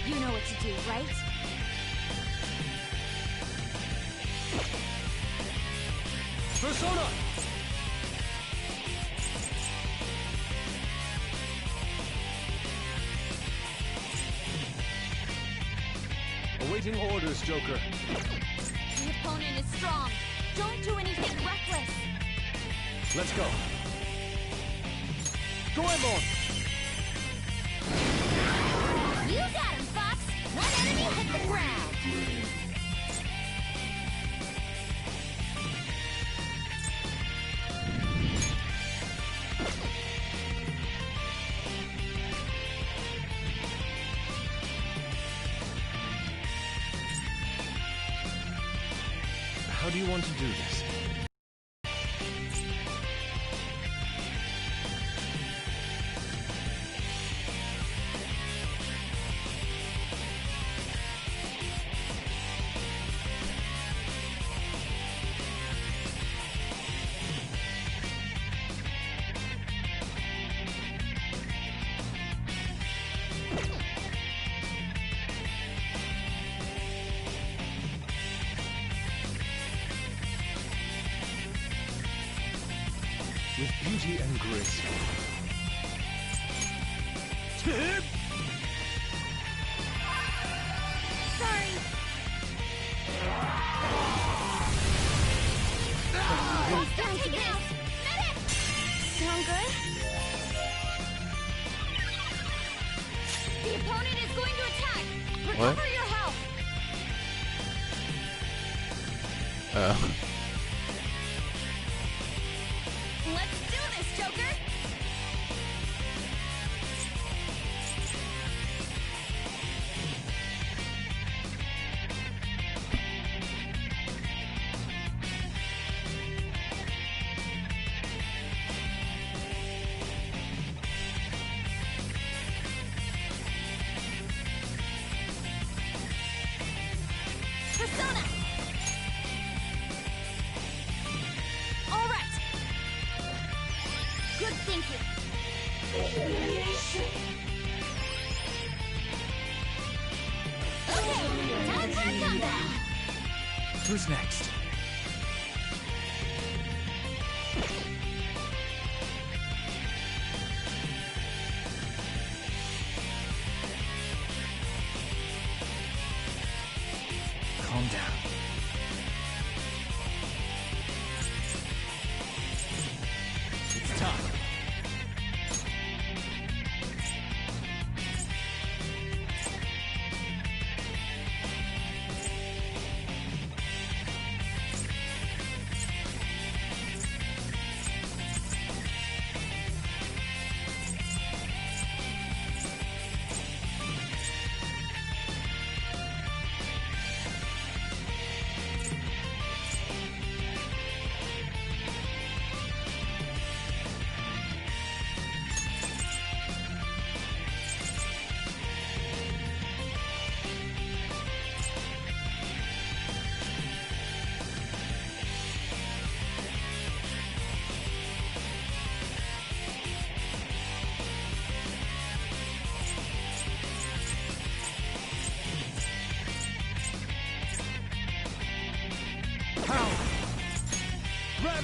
You know what to do, right? Persona! Awaiting orders, Joker. The opponent is strong. Don't do anything reckless. Let's go. Goemon! You got him, Fox! One enemy hit the ground! How do you want to do this? With beauty and grace. Sorry. Don't take it out! Medic! Sound good? The opponent is going to attack! Recover What? your health! Let's do this, Joker! Persona! All right! Good thinking. Okay, time for a comeback. Who's next?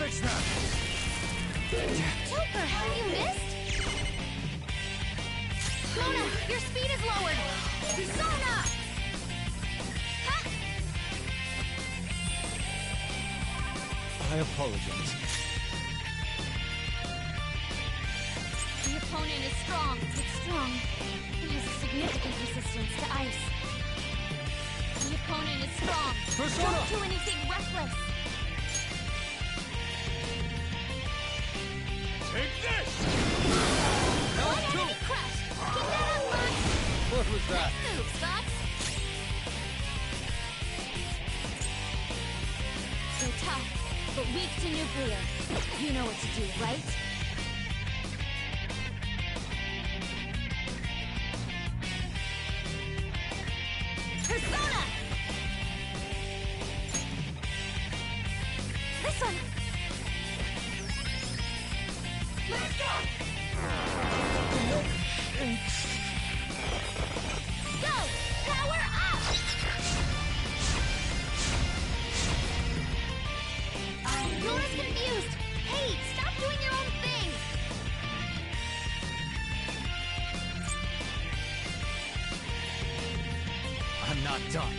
fix that! Joker, you missed? Mona, your speed is lowered! Persona! Ha! I apologize. The opponent is strong. It's strong. It has a significant resistance to ice. The opponent is strong. Persona! Don't do anything reckless. Take this! One enemy crushed. Keep that up, Max. What was that? Nice move, Fox. So tough, but weak to nuclear. You know what to do, right? Persona! This one! Let's go! Go! Power up! Laura's confused! Hey, stop doing your own thing! I'm not done.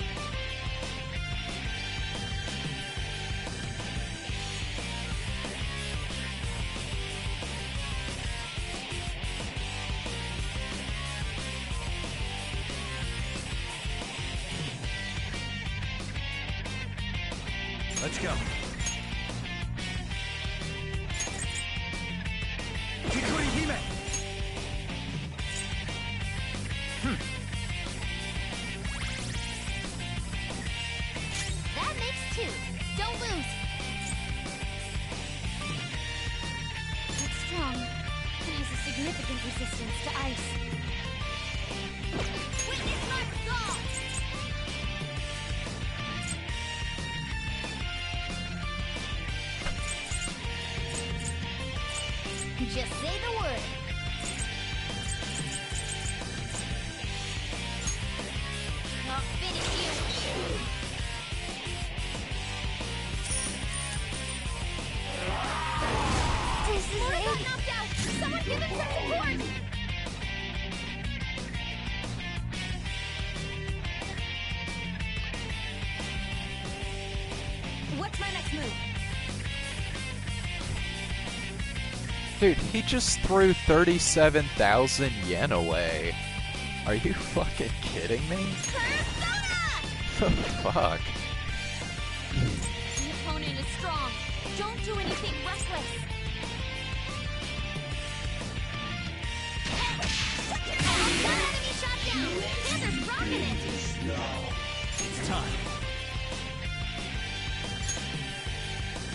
Let's go. Kikuri Hime! That makes 2. Don't lose. It's strong. It has a significant resistance to ice. Witness my resolve! Just say the word. I'll finish you. This is Laura got knocked out. Someone give him some support. What's my next move? Dude, he just threw 37,000 yen away. Are you fucking kidding me? The fuck? The opponent is strong. Don't do anything reckless. One enemy shot down. Panther's rocking it. It's time.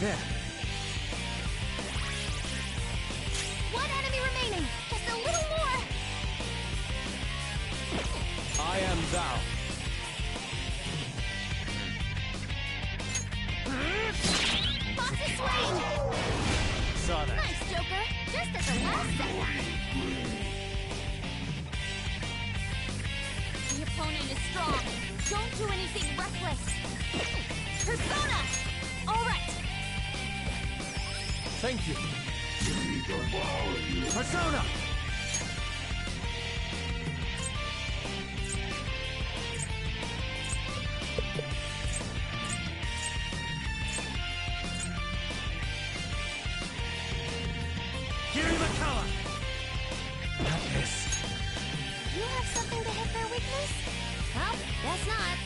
There. One enemy remaining. Just a little more. I am thou. Boss is slain. Saw that. Nice, Joker. Just at the last second. The opponent is strong. Don't do anything reckless. Persona! All right. Thank you. Persona! Giri Makala! Not this. You have something to hit their weakness? Well, guess not.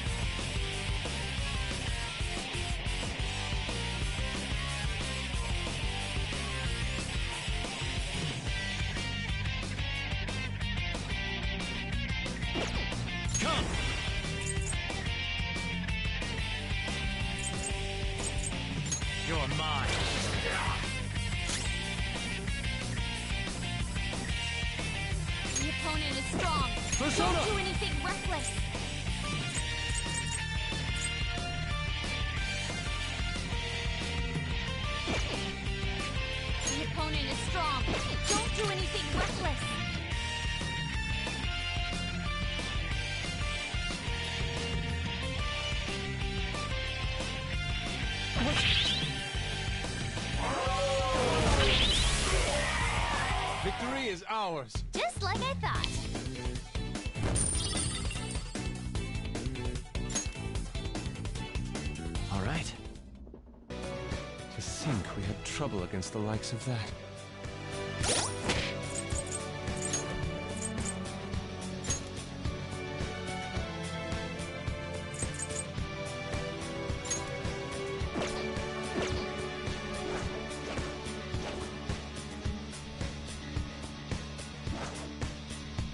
Come! You're mine. The opponent is strong. Persona! Don't do anything reckless. The opponent is strong. Don't do anything reckless. powers. Just like I thought. All right. To think we had trouble against the likes of that.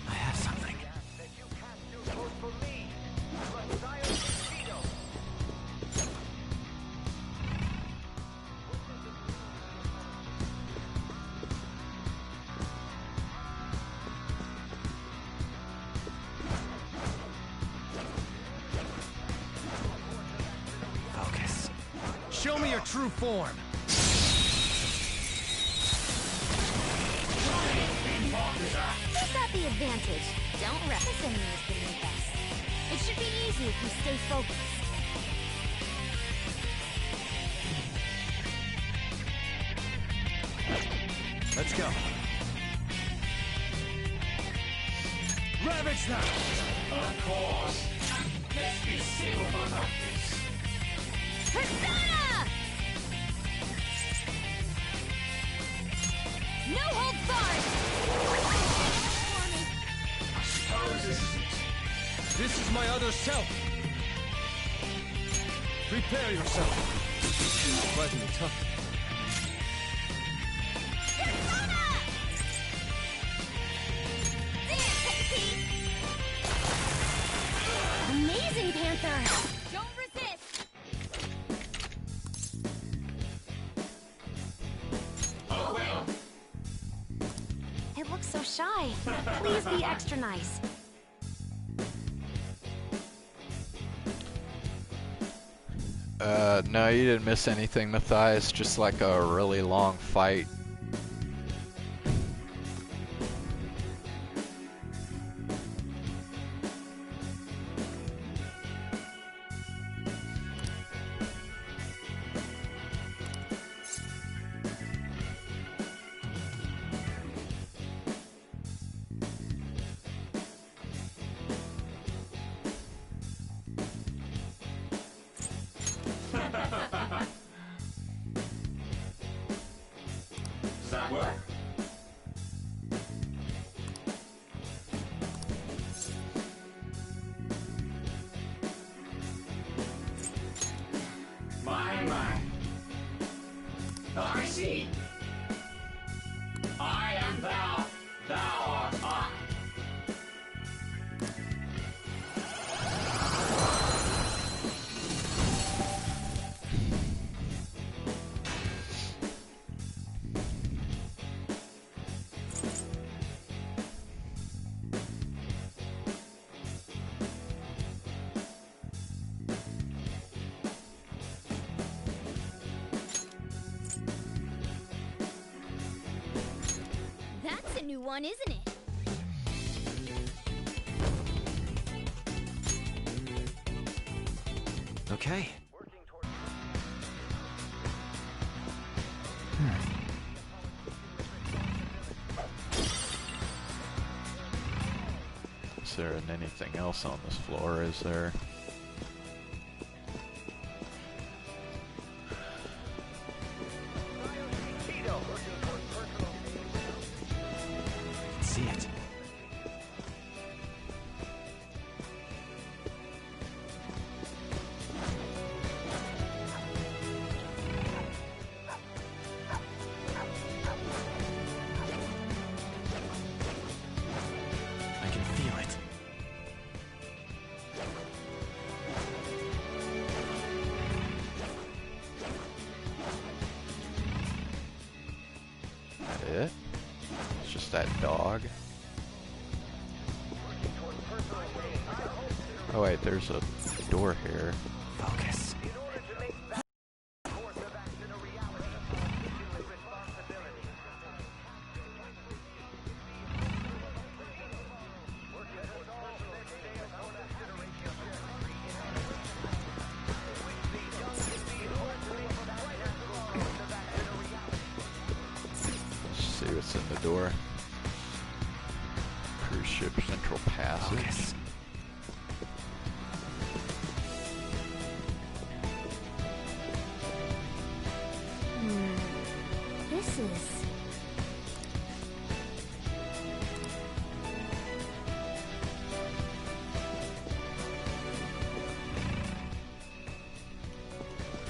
I have something. Focus. Show me your true form. Who's got the advantage? Don't rest. This enemy is beneath us. It should be easy if we stay focused. Let's go. Ravage them! Of course. Let's be civil about this. Persona! No holds barred! I suppose this is it. This is my other self. Prepare yourself. Surprisingly tough. Amazing, Panther! Don't resist! Oh well. It looks so shy. Please be extra nice. No, you didn't miss anything, Matthias. Just like a really long fight. Does that work? My. I see. I am thou, thou art I. That's a new one, isn't it? Okay. Is there anything else on this floor? Is there? See it. I can feel it. It? It's just that dog. Oh wait, there's a door here. Focus. Let's see what's in the door. ship central passage. Focus. This is...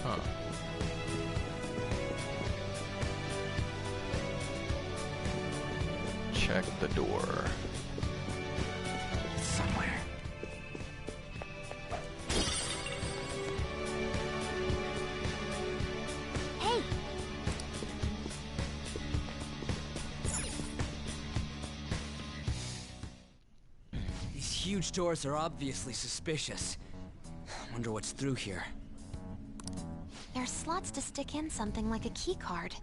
Huh. Check the door. Somewhere. Hey! These huge doors are obviously suspicious. Wonder what's through here. There's slots to stick in something like a key card.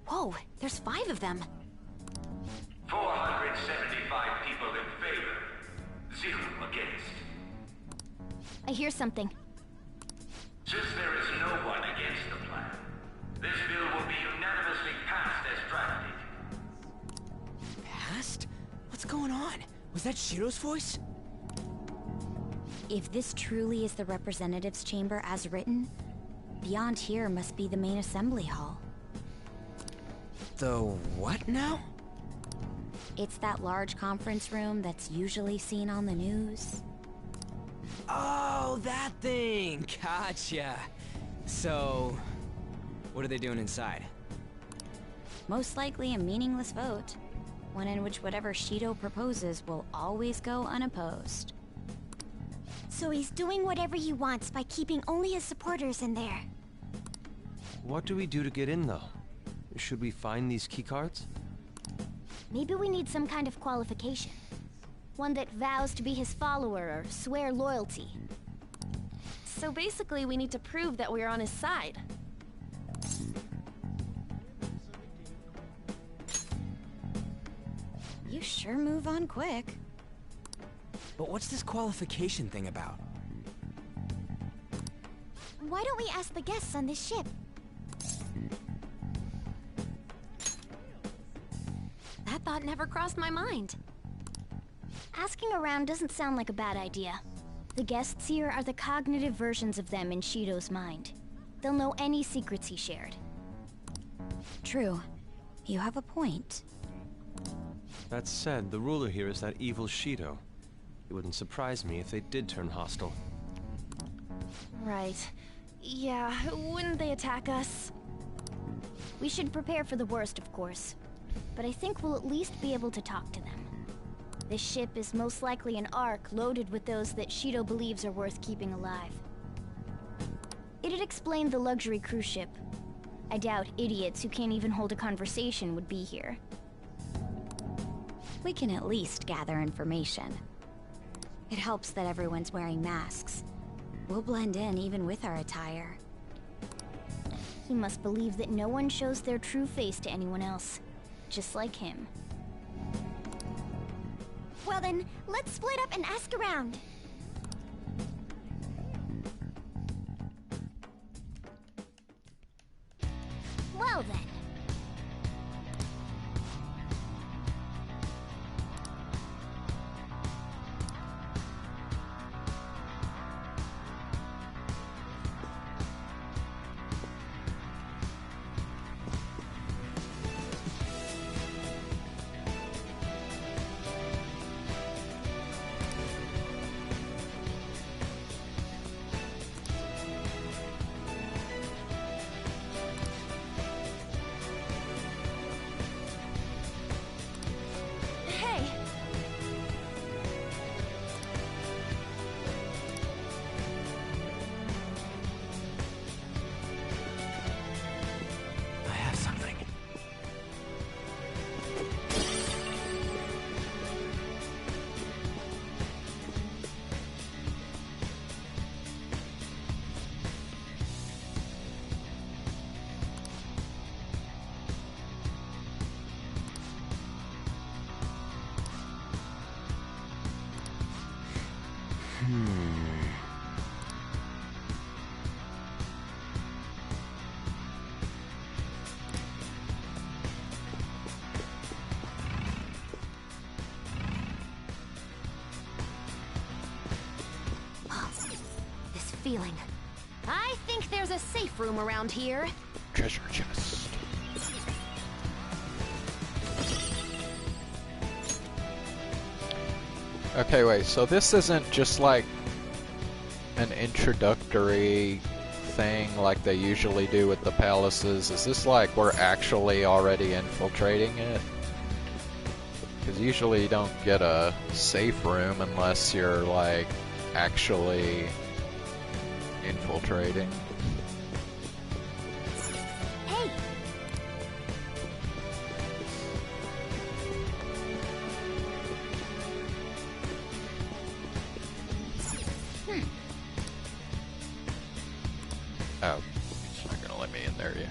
Whoa, there's 5 of them. 475 people in favor. 0 against. I hear something. Since there is no one against the plan, this bill will be unanimously passed as drafted. Passed? What's going on? Was that Shido's voice? If this truly is the representatives' chamber as written, beyond here must be the main assembly hall. The what now? It's that large conference room that's usually seen on the news. Oh, that thing! Gotcha. So, what are they doing inside? Most likely a meaningless vote. One in which whatever Shido proposes will always go unopposed. So he's doing whatever he wants by keeping only his supporters in there. What do we do to get in, though? Should we find these keycards? Maybe we need some kind of qualification. One that vows to be his follower or swear loyalty. So basically, we need to prove that we're on his side. You sure move on quick. But what's this qualification thing about? Why don't we ask the guests on this ship? That thought never crossed my mind. Asking around doesn't sound like a bad idea. The guests here are the cognitive versions of them in Shido's mind. They'll know any secrets he shared. True. You have a point. That said, the ruler here is that evil Shido. It wouldn't surprise me if they did turn hostile. Right. Yeah, wouldn't they attack us? We should prepare for the worst, of course. But I think we'll at least be able to talk to them. This ship is most likely an Ark loaded with those that Shido believes are worth keeping alive. It'd explain the luxury cruise ship. I doubt idiots who can't even hold a conversation would be here. We can at least gather information. It helps that everyone's wearing masks. We'll blend in even with our attire. He must believe that no one shows their true face to anyone else. Just like him. Well then, let's split up and ask around. Well then. feeling. I think there's a safe room around here. Treasure chest. Okay, wait, so this isn't just like an introductory thing like they usually do with the palaces. Is this like we're actually already infiltrating it? Because usually you don't get a safe room unless you're like actually infiltrating. Hey! Oh, he's not gonna let me in there yet.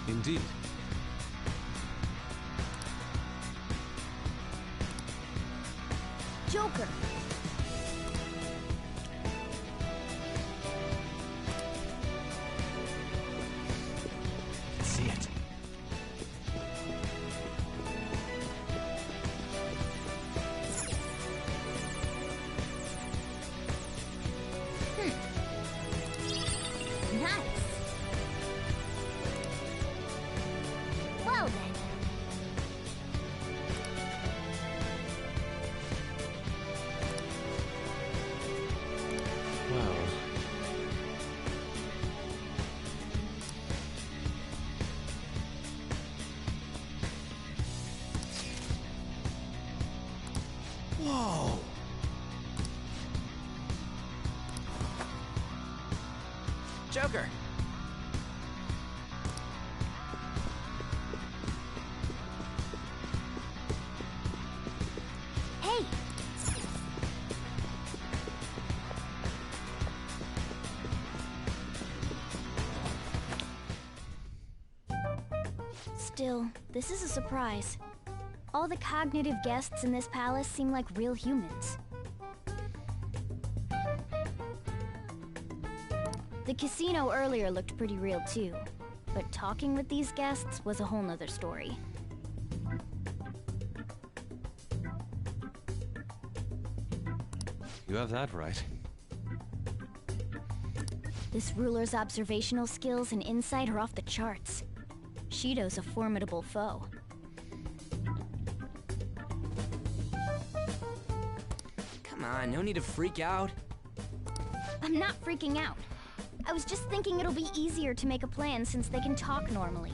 Indeed. Joker! See it. Nice! Well then. Well. Whoa! Joker! Hey! Still, this is a surprise. All the cognitive guests in this palace seem like real humans. The casino earlier looked pretty real too, but talking with these guests was a whole nother story. You have that right. This ruler's observational skills and insight are off the charts. Shido's a formidable foe. Come on, no need to freak out. I'm not freaking out. I was just thinking it'll be easier to make a plan since they can talk normally.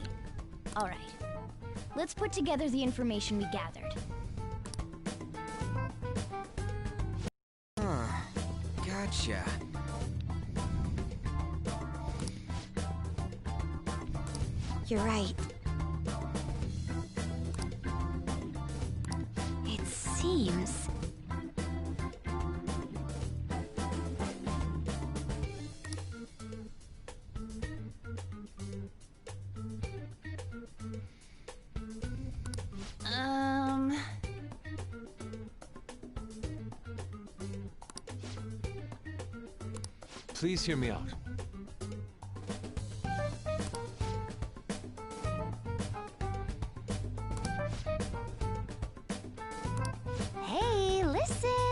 Alright. Let's put together the information we gathered. Huh. Gotcha. You're right. It seems... Please hear me out. Hey, listen!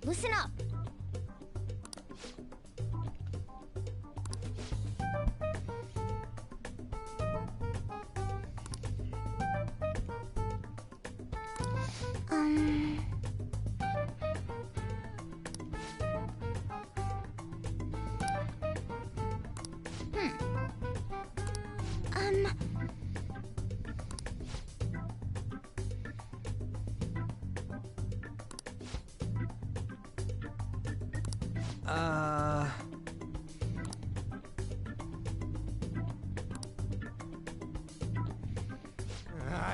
Listen up! Um... Um...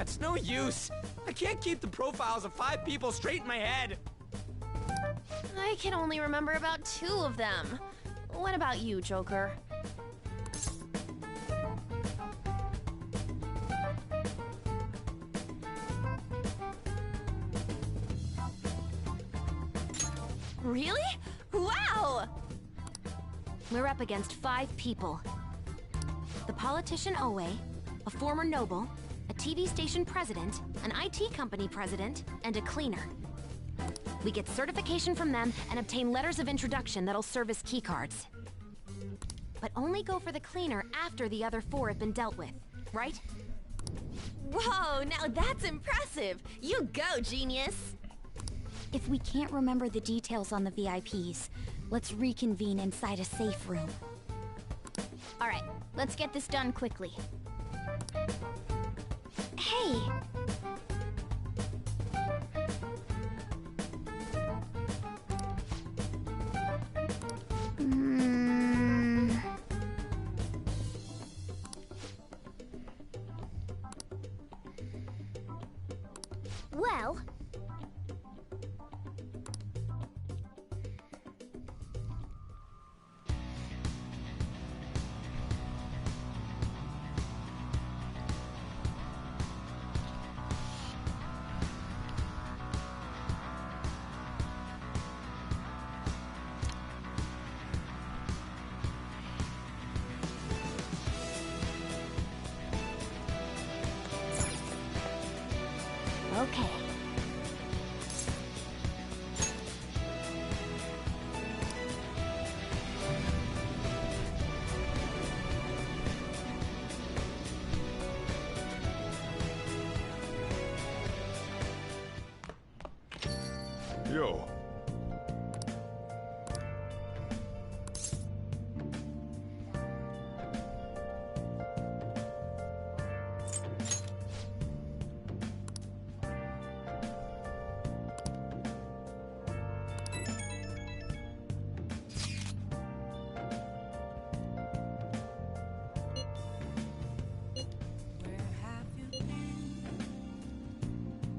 It's no use. I can't keep the profiles of 5 people straight in my head. I can only remember about 2 of them. What about you, Joker? Really? Wow! We're up against 5 people. The politician Owe, a former noble, a TV station president, an IT company president, and a cleaner. We get certification from them and obtain letters of introduction that'll serve as keycards. But only go for the cleaner after the other 4 have been dealt with, right? Whoa, now that's impressive! You go, genius! If we can't remember the details on the VIPs, let's reconvene inside a safe room. Alright, let's get this done quickly. Hey! Well... Okay. Yo.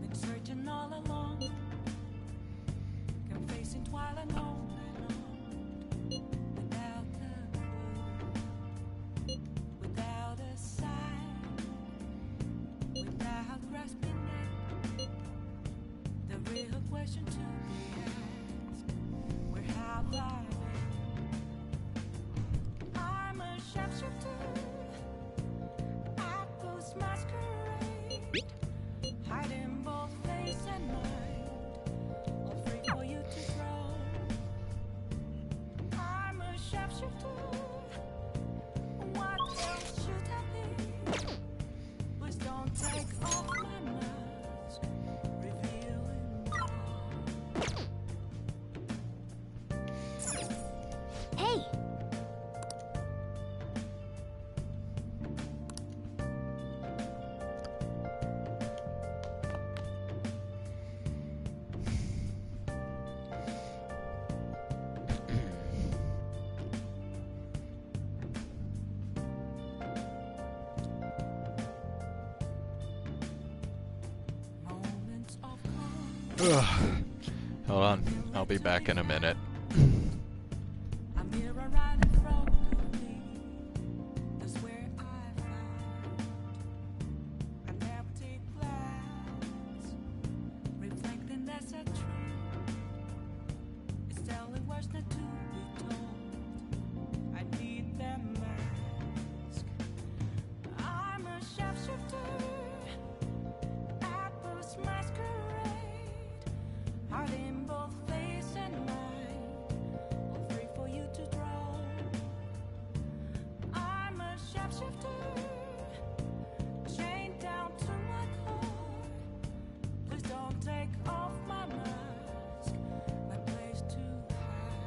Been searching all along, confessing twilight alone without a clue, without a sign, without grasping it. The real question to be asked: where have I been? I'm a sharpshooter at ghost masquerade, hiding both face and mind, all free for you to throw. I'm a sharpshooter. What else should I be? Please don't take off my mask, revealing Hey! Hold on, I'll be back in a minute. A mirror right in front of me. That's where I found an empty glass, reflecting that's a truth. It's telling words not to be told. I need that mask. I'm a sharpshooter at this masquerade, heart in both face and mind, all free for you to draw. I'm a sharpshooter, chained down to my core. Please don't take off my mask, my place to hide.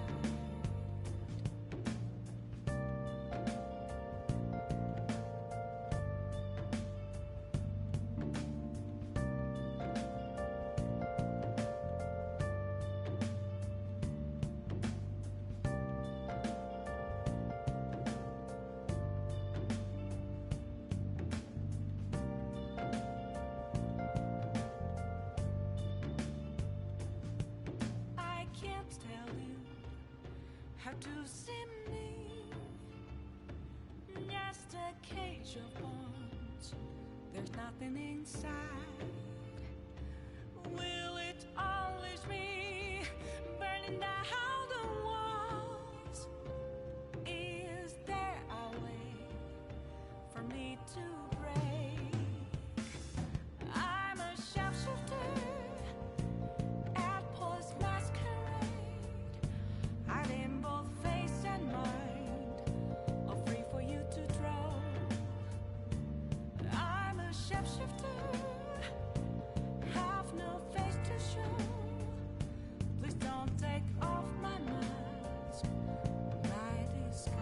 I can't tell you how to see me. Just a cage of bones. There's nothing inside. Will it always be burning down the walls? Is there a way for me to break? I'm a sharpshooter at Paul's masquerade, hide in both face and mind, all free for you to draw. I'm a sharpshooter, have no face to show. Please don't take off my mask, my disguise.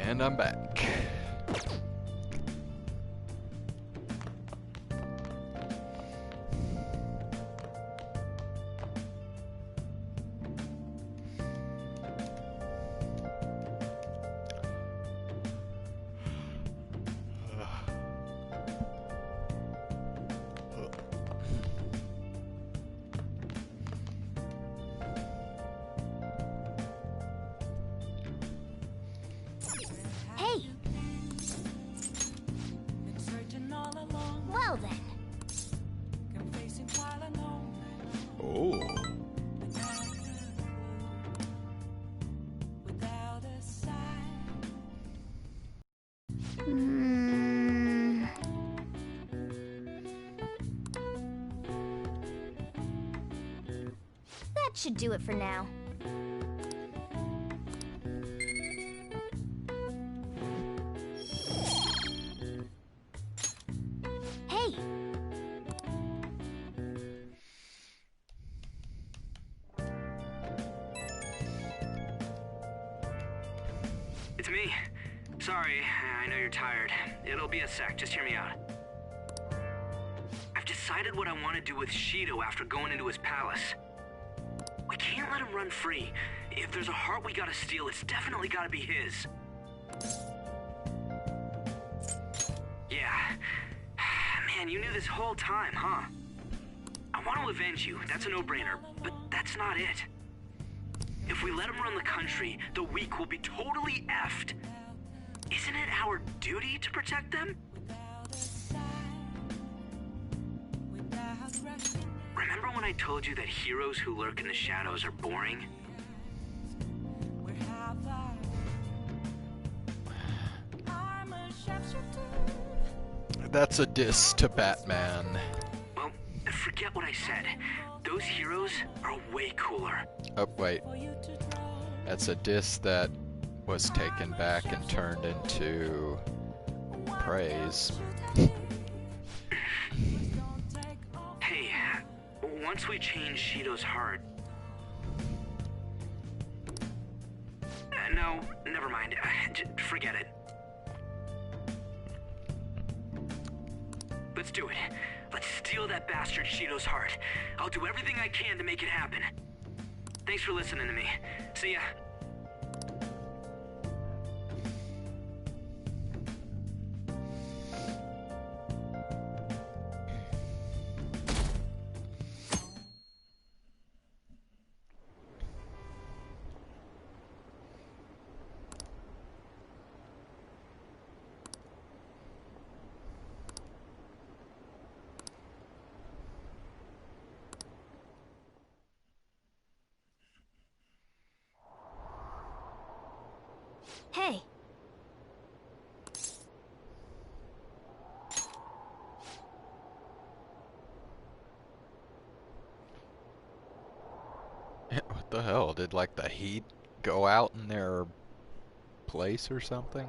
And I'm back. Hey! Been searching all along, Well then. confessing while alone. Oh. Without a sign. That should do it for now. Hey! It's me. Sorry, I know you're tired. It'll be a sec, just hear me out. I've decided what I want to do with Shido after going into his palace. We can't let him run free. If there's a heart we gotta steal, it's definitely gotta be his. Yeah. Man, you knew this whole time, huh? I want to avenge you, that's a no-brainer, but that's not it. If we let him run the country, the weak will be totally effed. Isn't it our duty to protect them? Remember when I told you that heroes who lurk in the shadows are boring? That's a diss to Batman. Well, forget what I said. Those heroes are way cooler. Oh, wait. That's a diss that was taken back and turned into praise. Hey, once we change Shido's heart... no, never never mind. Forget it. Let's do it. Let's steal that bastard Shido's heart. I'll do everything I can to make it happen. Thanks for listening to me. See ya. Hey. What the hell? Did like the heat go out in their place or something?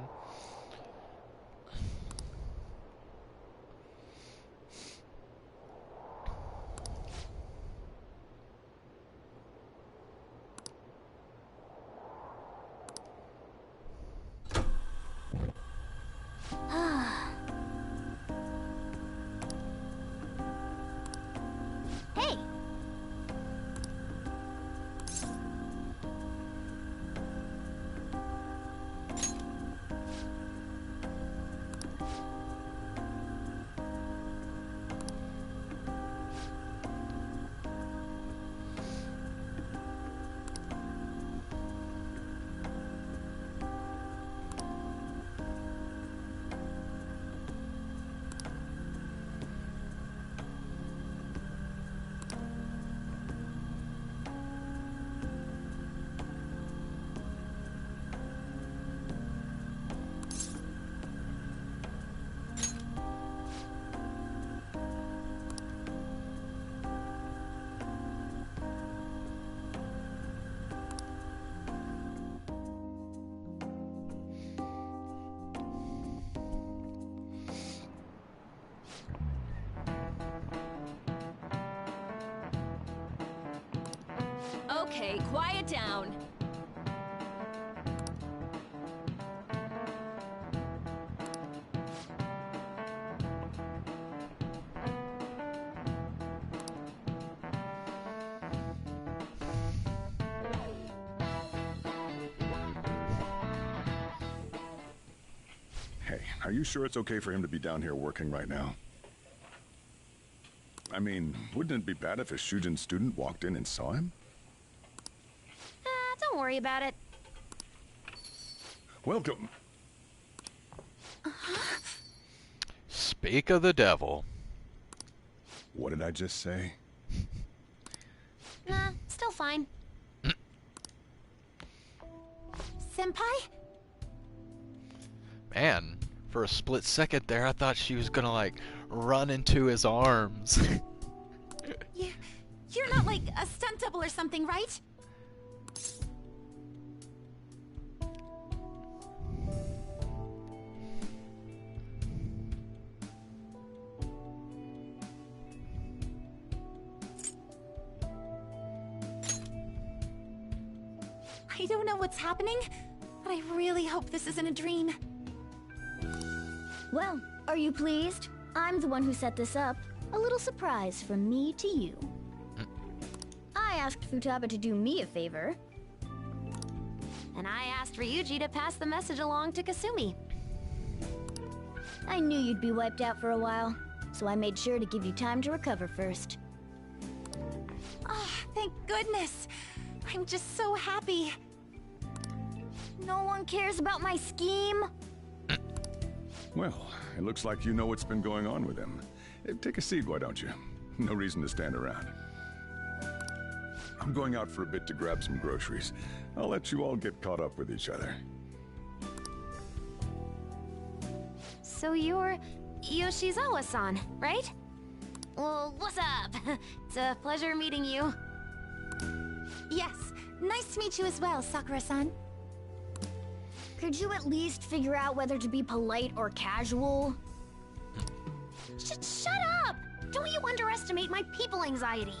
Hey. Okay, quiet down. Hey, are you sure it's okay for him to be down here working right now? I mean, wouldn't it be bad if a Shujin student walked in and saw him? Don't worry about it. Welcome. Speak of the devil. What did I just say? Nah, still fine. Senpai? Man, for a split second there, I thought she was gonna like run into his arms. You're not like a stunt double or something, right? I don't know what's happening, but I really hope this isn't a dream. Well, are you pleased? I'm the one who set this up. A little surprise from me to you. I asked Futaba to do me a favor. And I asked Ryuji to pass the message along to Kasumi. I knew you'd be wiped out for a while, so I made sure to give you time to recover first. Oh, thank goodness. I'm just so happy. No one cares about my scheme? Well, it looks like you know what's been going on with him. Take a seat, why don't you? No reason to stand around. I'm going out for a bit to grab some groceries. I'll let you all get caught up with each other. So you're Yoshizawa-san, right? Well, what's up? It's a pleasure meeting you. Yes, nice to meet you as well, Sakura-san. Could you at least figure out whether to be polite or casual? Shut up! Don't you underestimate my people anxiety.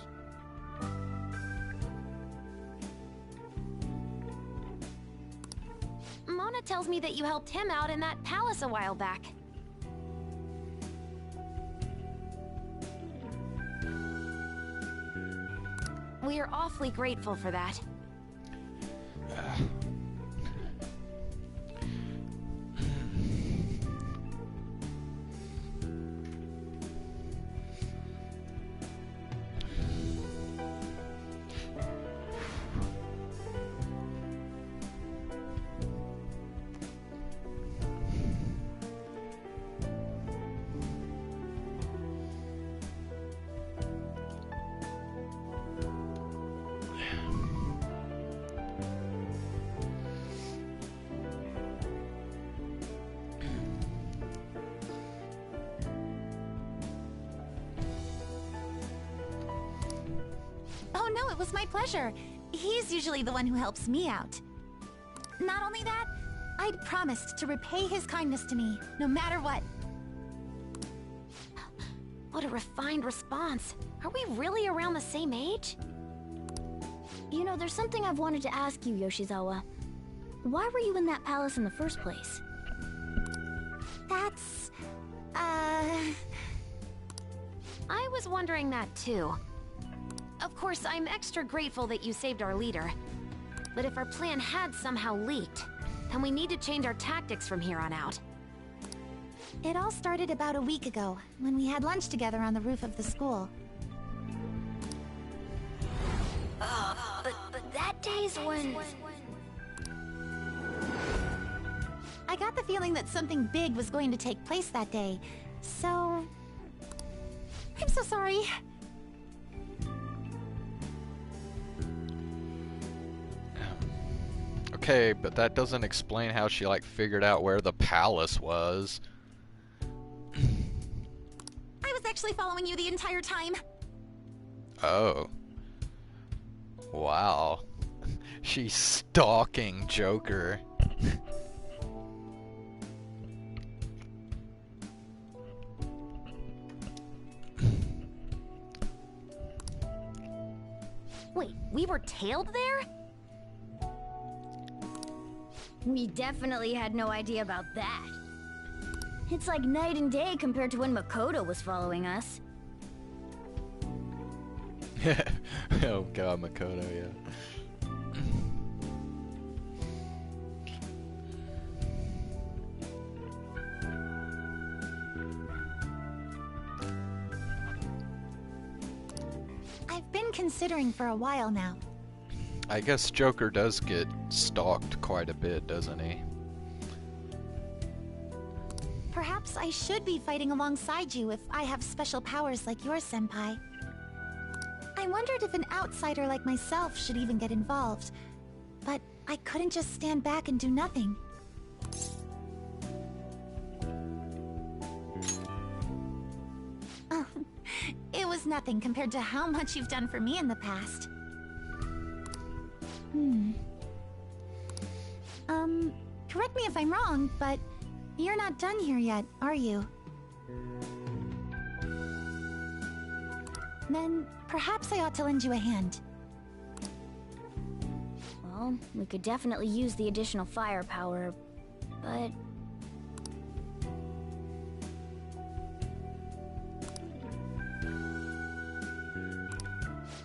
That tells me that you helped him out in that palace a while back. We are awfully grateful for that. Oh no, it was my pleasure. He's usually the one who helps me out. Not only that, I'd promised to repay his kindness to me, no matter what. What a refined response. Are we really around the same age? You know, there's something I've wanted to ask you, Yoshizawa. Why were you in that palace in the first place? That's... I was wondering that too. Of course, I'm extra grateful that you saved our leader. But if our plan had somehow leaked, then we need to change our tactics from here on out. It all started about a week ago, when we had lunch together on the roof of the school. But that day's when... I got the feeling that something big was going to take place that day, so... I'm so sorry. Okay, but that doesn't explain how she, like, figured out where the palace was. I was actually following you the entire time. Oh. Wow. She's stalking Joker. Wait, we were tailed there? We definitely had no idea about that. It's like night and day compared to when Makoto was following us. Oh god, Makoto, yeah. I've been considering for a while now. I guess Joker does get stalked quite a bit, doesn't he? Perhaps I should be fighting alongside you if I have special powers like yours, Senpai. I wondered if an outsider like myself should even get involved, but I couldn't just stand back and do nothing. Oh, it was nothing compared to how much you've done for me in the past. Correct me if I'm wrong, but you're not done here yet, are you? Then perhaps I ought to lend you a hand. Well, we could definitely use the additional firepower, but...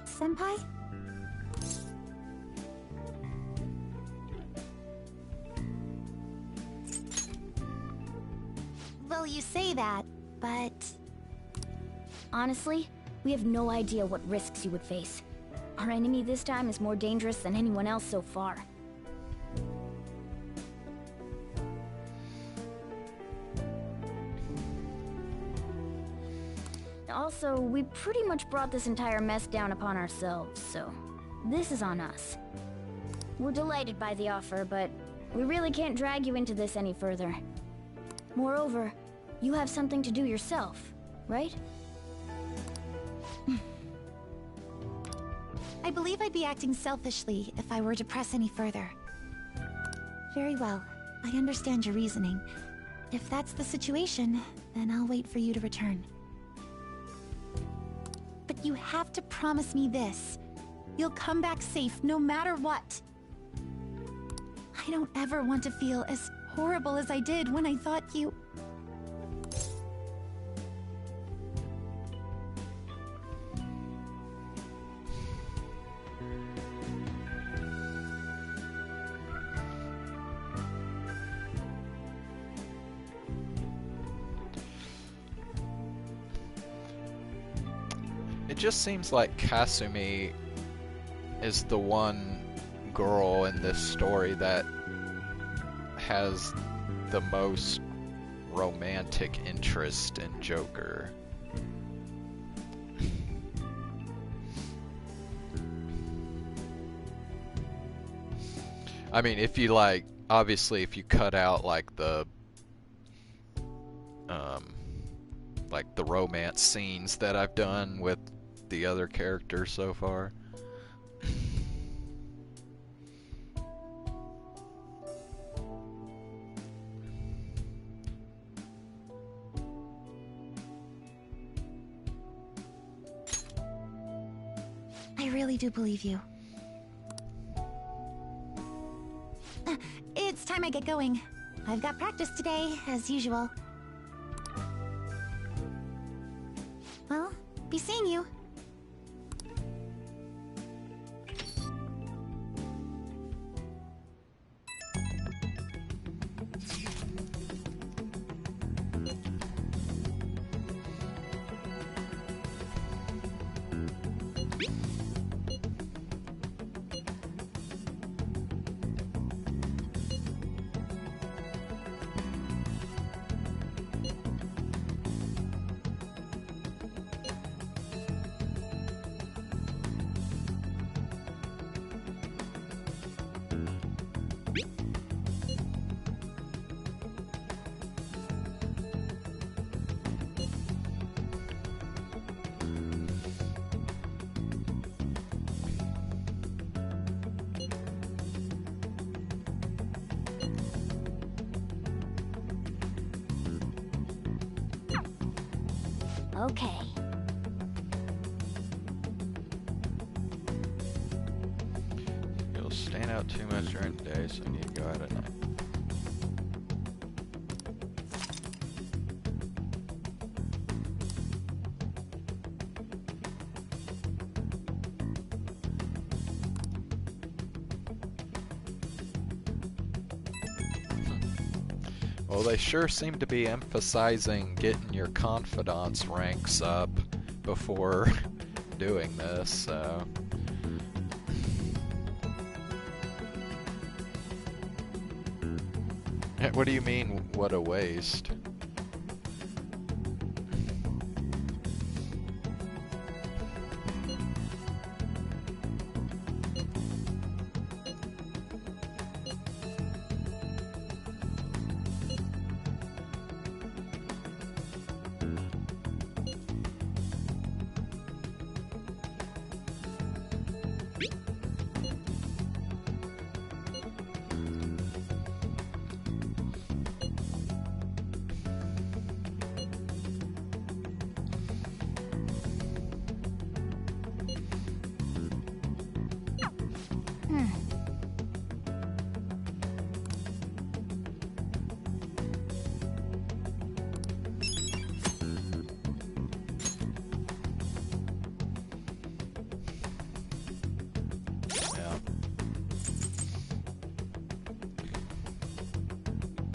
Senpai? Well, you say that, but... Honestly, we have no idea what risks you would face. Our enemy this time is more dangerous than anyone else so far. Also, we pretty much brought this entire mess down upon ourselves, so this is on us. We're delighted by the offer, but we really can't drag you into this any further. Moreover, you have something to do yourself, right? I believe I'd be acting selfishly if I were to press any further. Very well. I understand your reasoning. If that's the situation, then I'll wait for you to return. But you have to promise me this. You'll come back safe no matter what. I I don't ever want to feel as horrible as I did when I thought you... It just seems like Kasumi is the one girl in this story that has the most romantic interest in Joker. I mean, if you like, obviously if you cut out like the romance scenes that I've done with the other characters so far. I really do believe you. It's time I get going. I've got practice today, as usual. Well, be seeing you. Okay. You'll stand out too much during the day, so you need to go out at night. Well, they sure seem to be emphasizing getting your confidence ranks up before doing this, so... What do you mean, what a waste?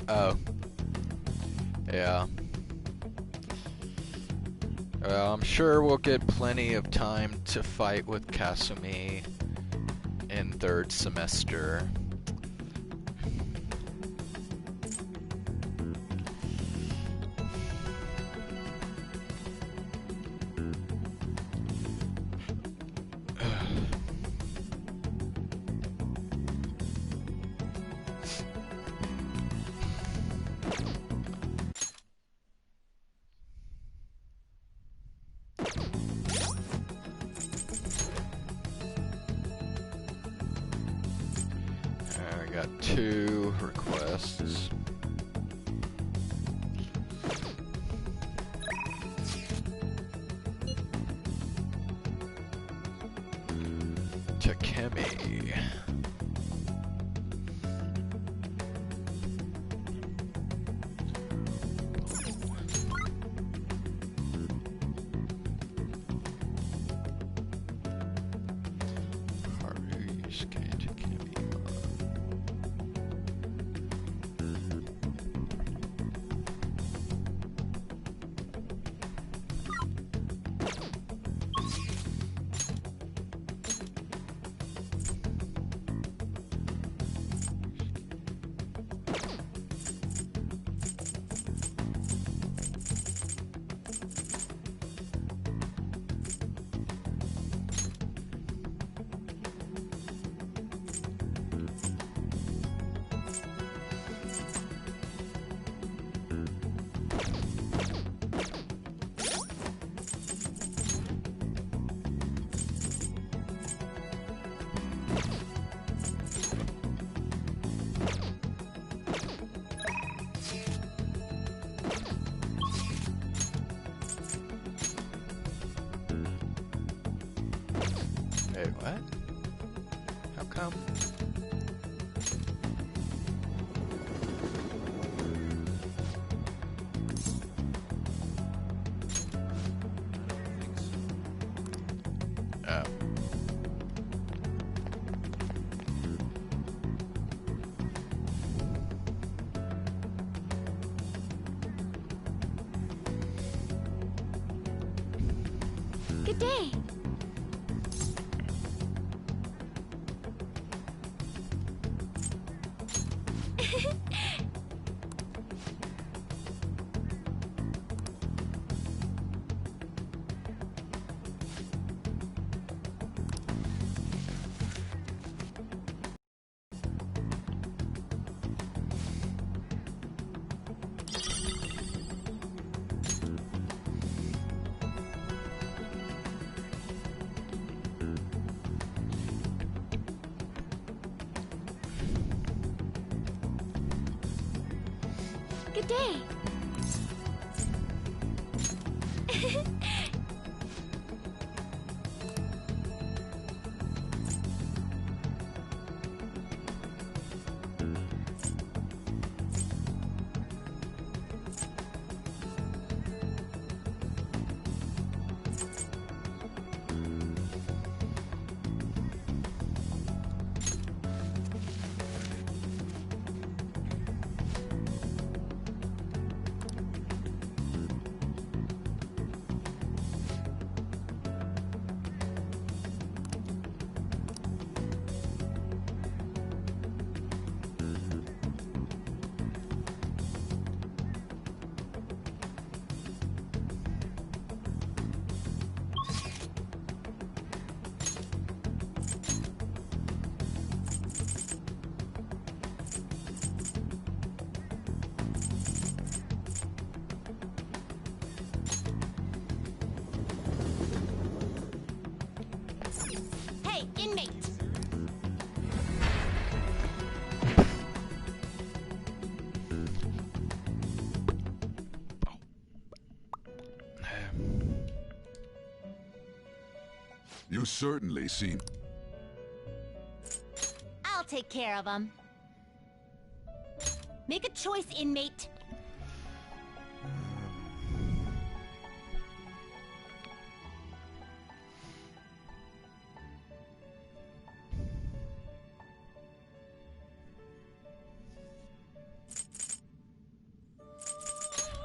Oh. Yeah. Well, I'm sure we'll get plenty of time to fight with Kasumi in third semester. I got 2 requests. Takemi. Wait, what? How come? Oh. Good day. Good day. Hey, inmate! You certainly seem... I'll take care of him. Make a choice, inmate.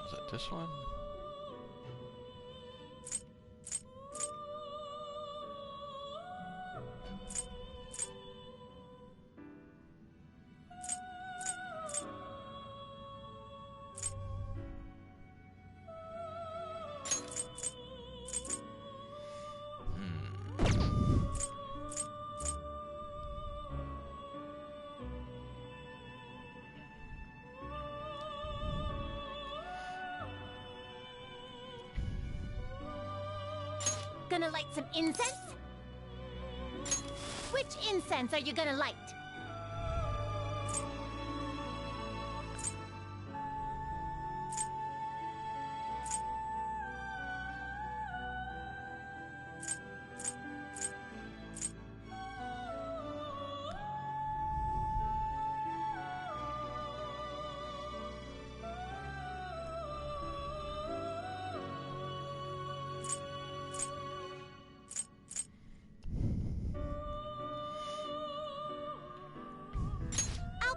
Is it this one? Gonna light some incense? Which incense are you gonna light?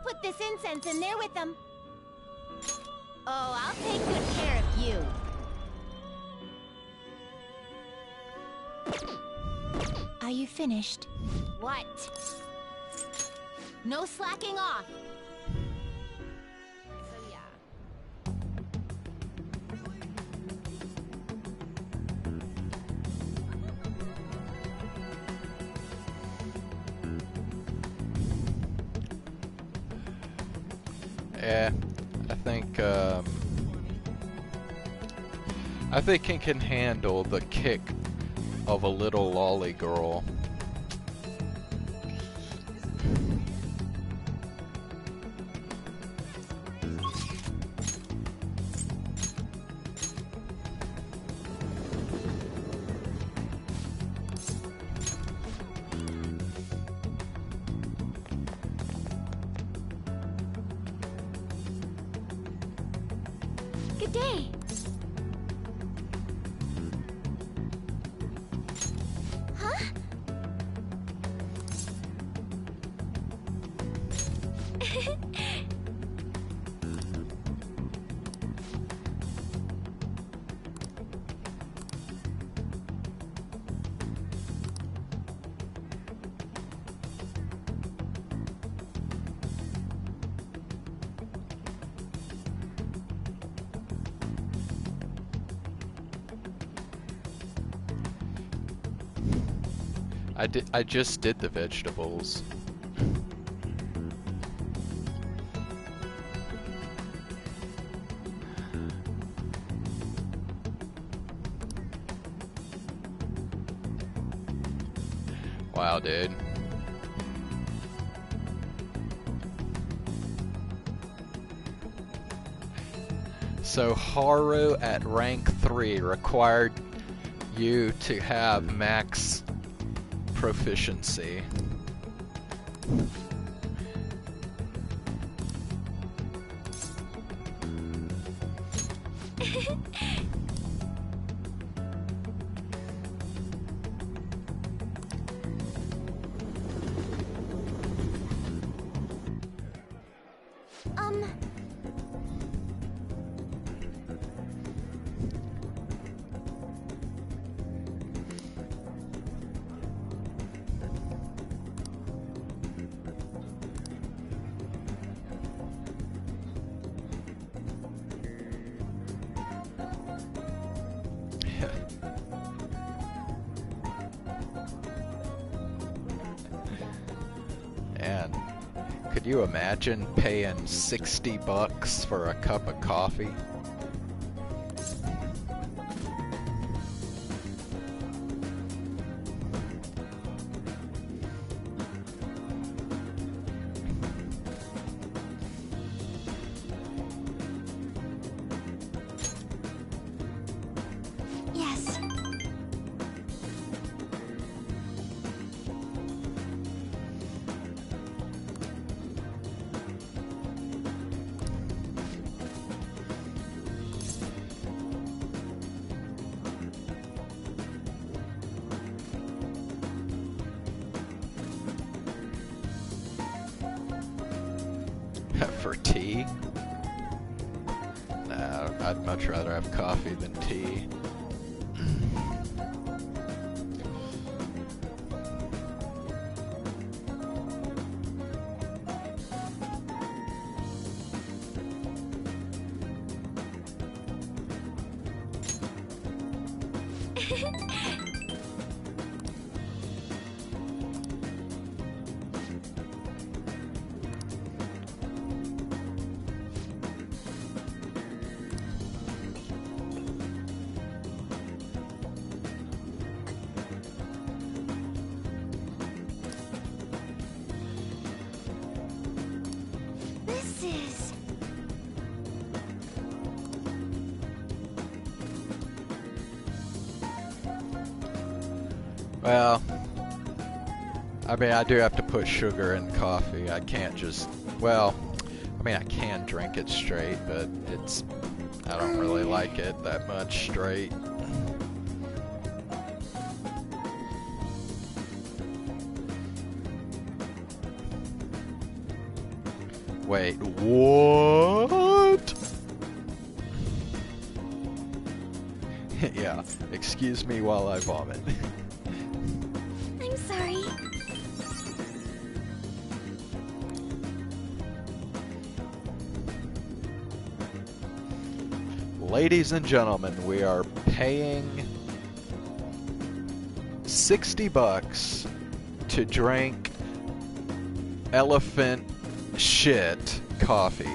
Put this incense in there with them. Oh, I'll take good care of you. Are you finished? What? No slacking off. So yeah. Yeah, I think he can handle the kick of a little lolly girl. Good day. Huh? I just did the vegetables. Wow, dude. So Haru at rank 3 required you to have max proficiency. And could you imagine paying 60 bucks for a cup of coffee? Yes. For tea? No, I'd much rather have coffee than tea. This is... Well, I mean, I do have to put sugar in coffee. I can't just, well, I mean, I can drink it straight, but it's, I don't really like it that much straight. Wait, what? Yeah, excuse me while I vomit. I'm sorry. Ladies and gentlemen, we are paying 60 bucks to drink elephant shit coffee.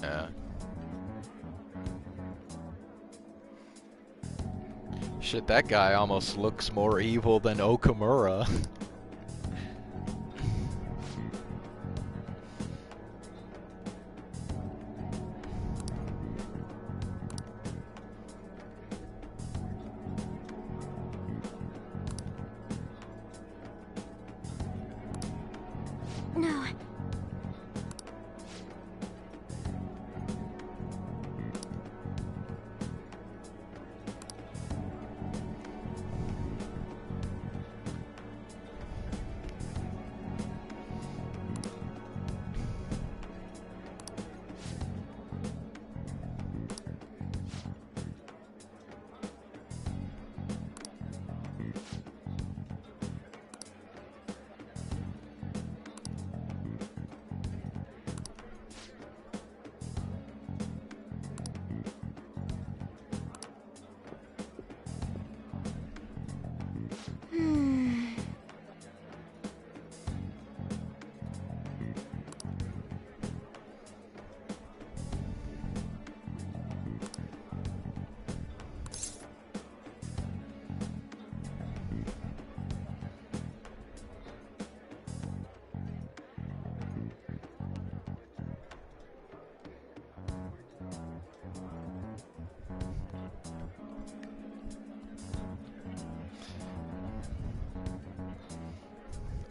Yeah. Shit, that guy almost looks more evil than Okamura. No.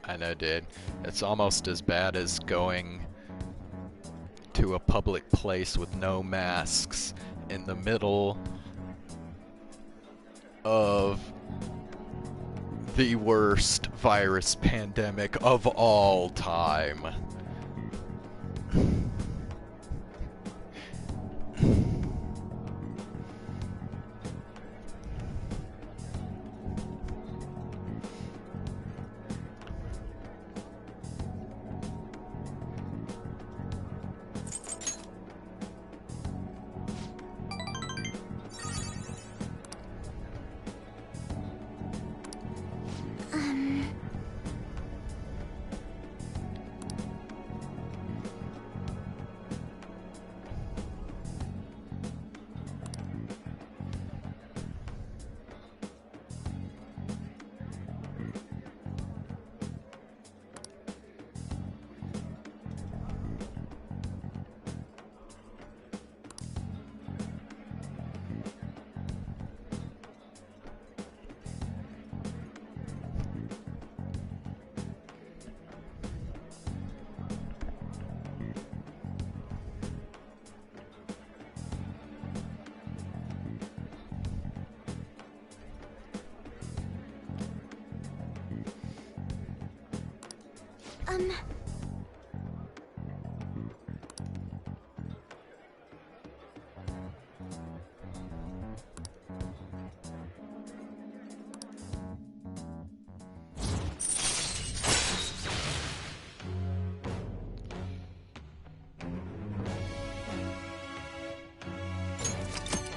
I know, dude. It's almost as bad as going to a public place with no masks in the middle of the worst virus pandemic of all time.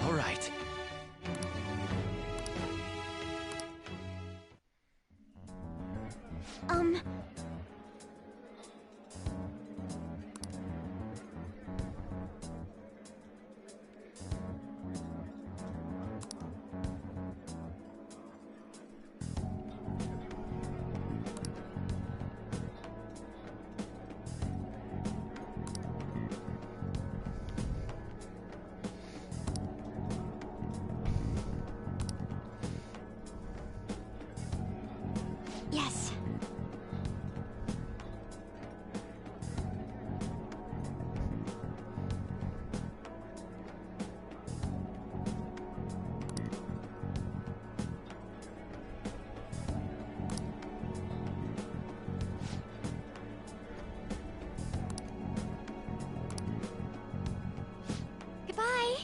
All right. Yes. Goodbye.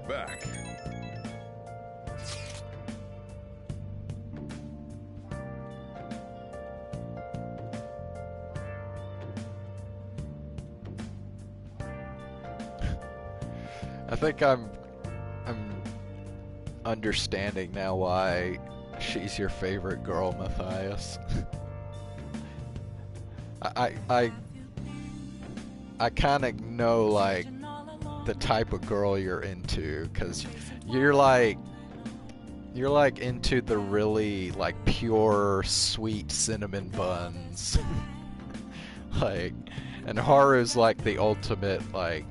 back. I think I'm understanding now why she's your favorite girl, Matthias. I kind of know like the type of girl you're into, cause you're like into the really like pure sweet cinnamon buns. Like, and Haru's like the ultimate like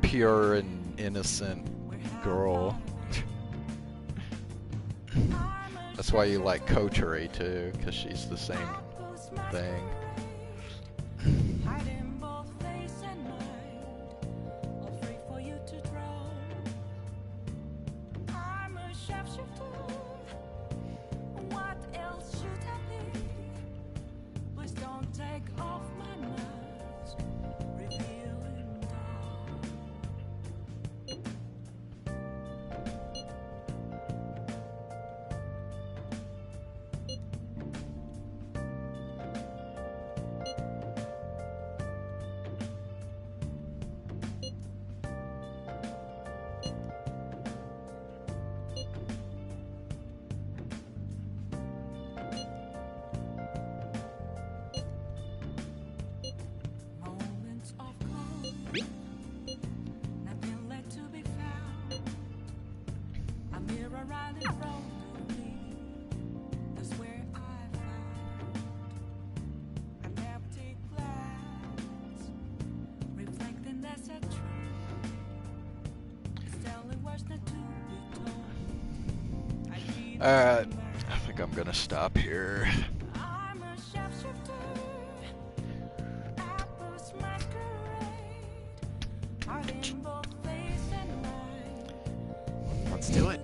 pure and innocent girl. That's why you like Kotori too, because she's the same thing. Hiding both face and mind, all free for you to draw. I'm a shapeshifter. What else should I be? Please don't take off my mask, revealing dark. Moments of calm, nothing left to be found. A mirror right in front of me, that's where I found an empty glass, reflecting that's a truth. It's telling words not to be told. Alright, I think I'm gonna stop here. I'm a shapeshifter. Apples masquerade, hiding both face and mind. Let's do it.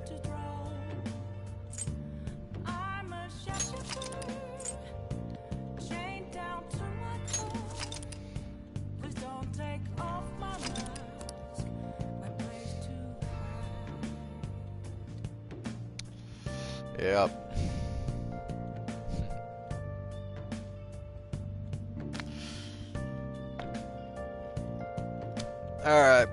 I'm a shapeshifter, chained down to my core. Please don't take off my mask, my place to Yep. Alright.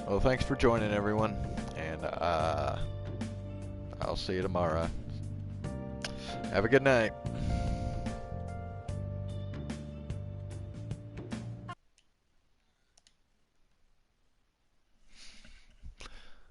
Well, thanks for joining, everyone. And, I'll see you tomorrow. Have a good night.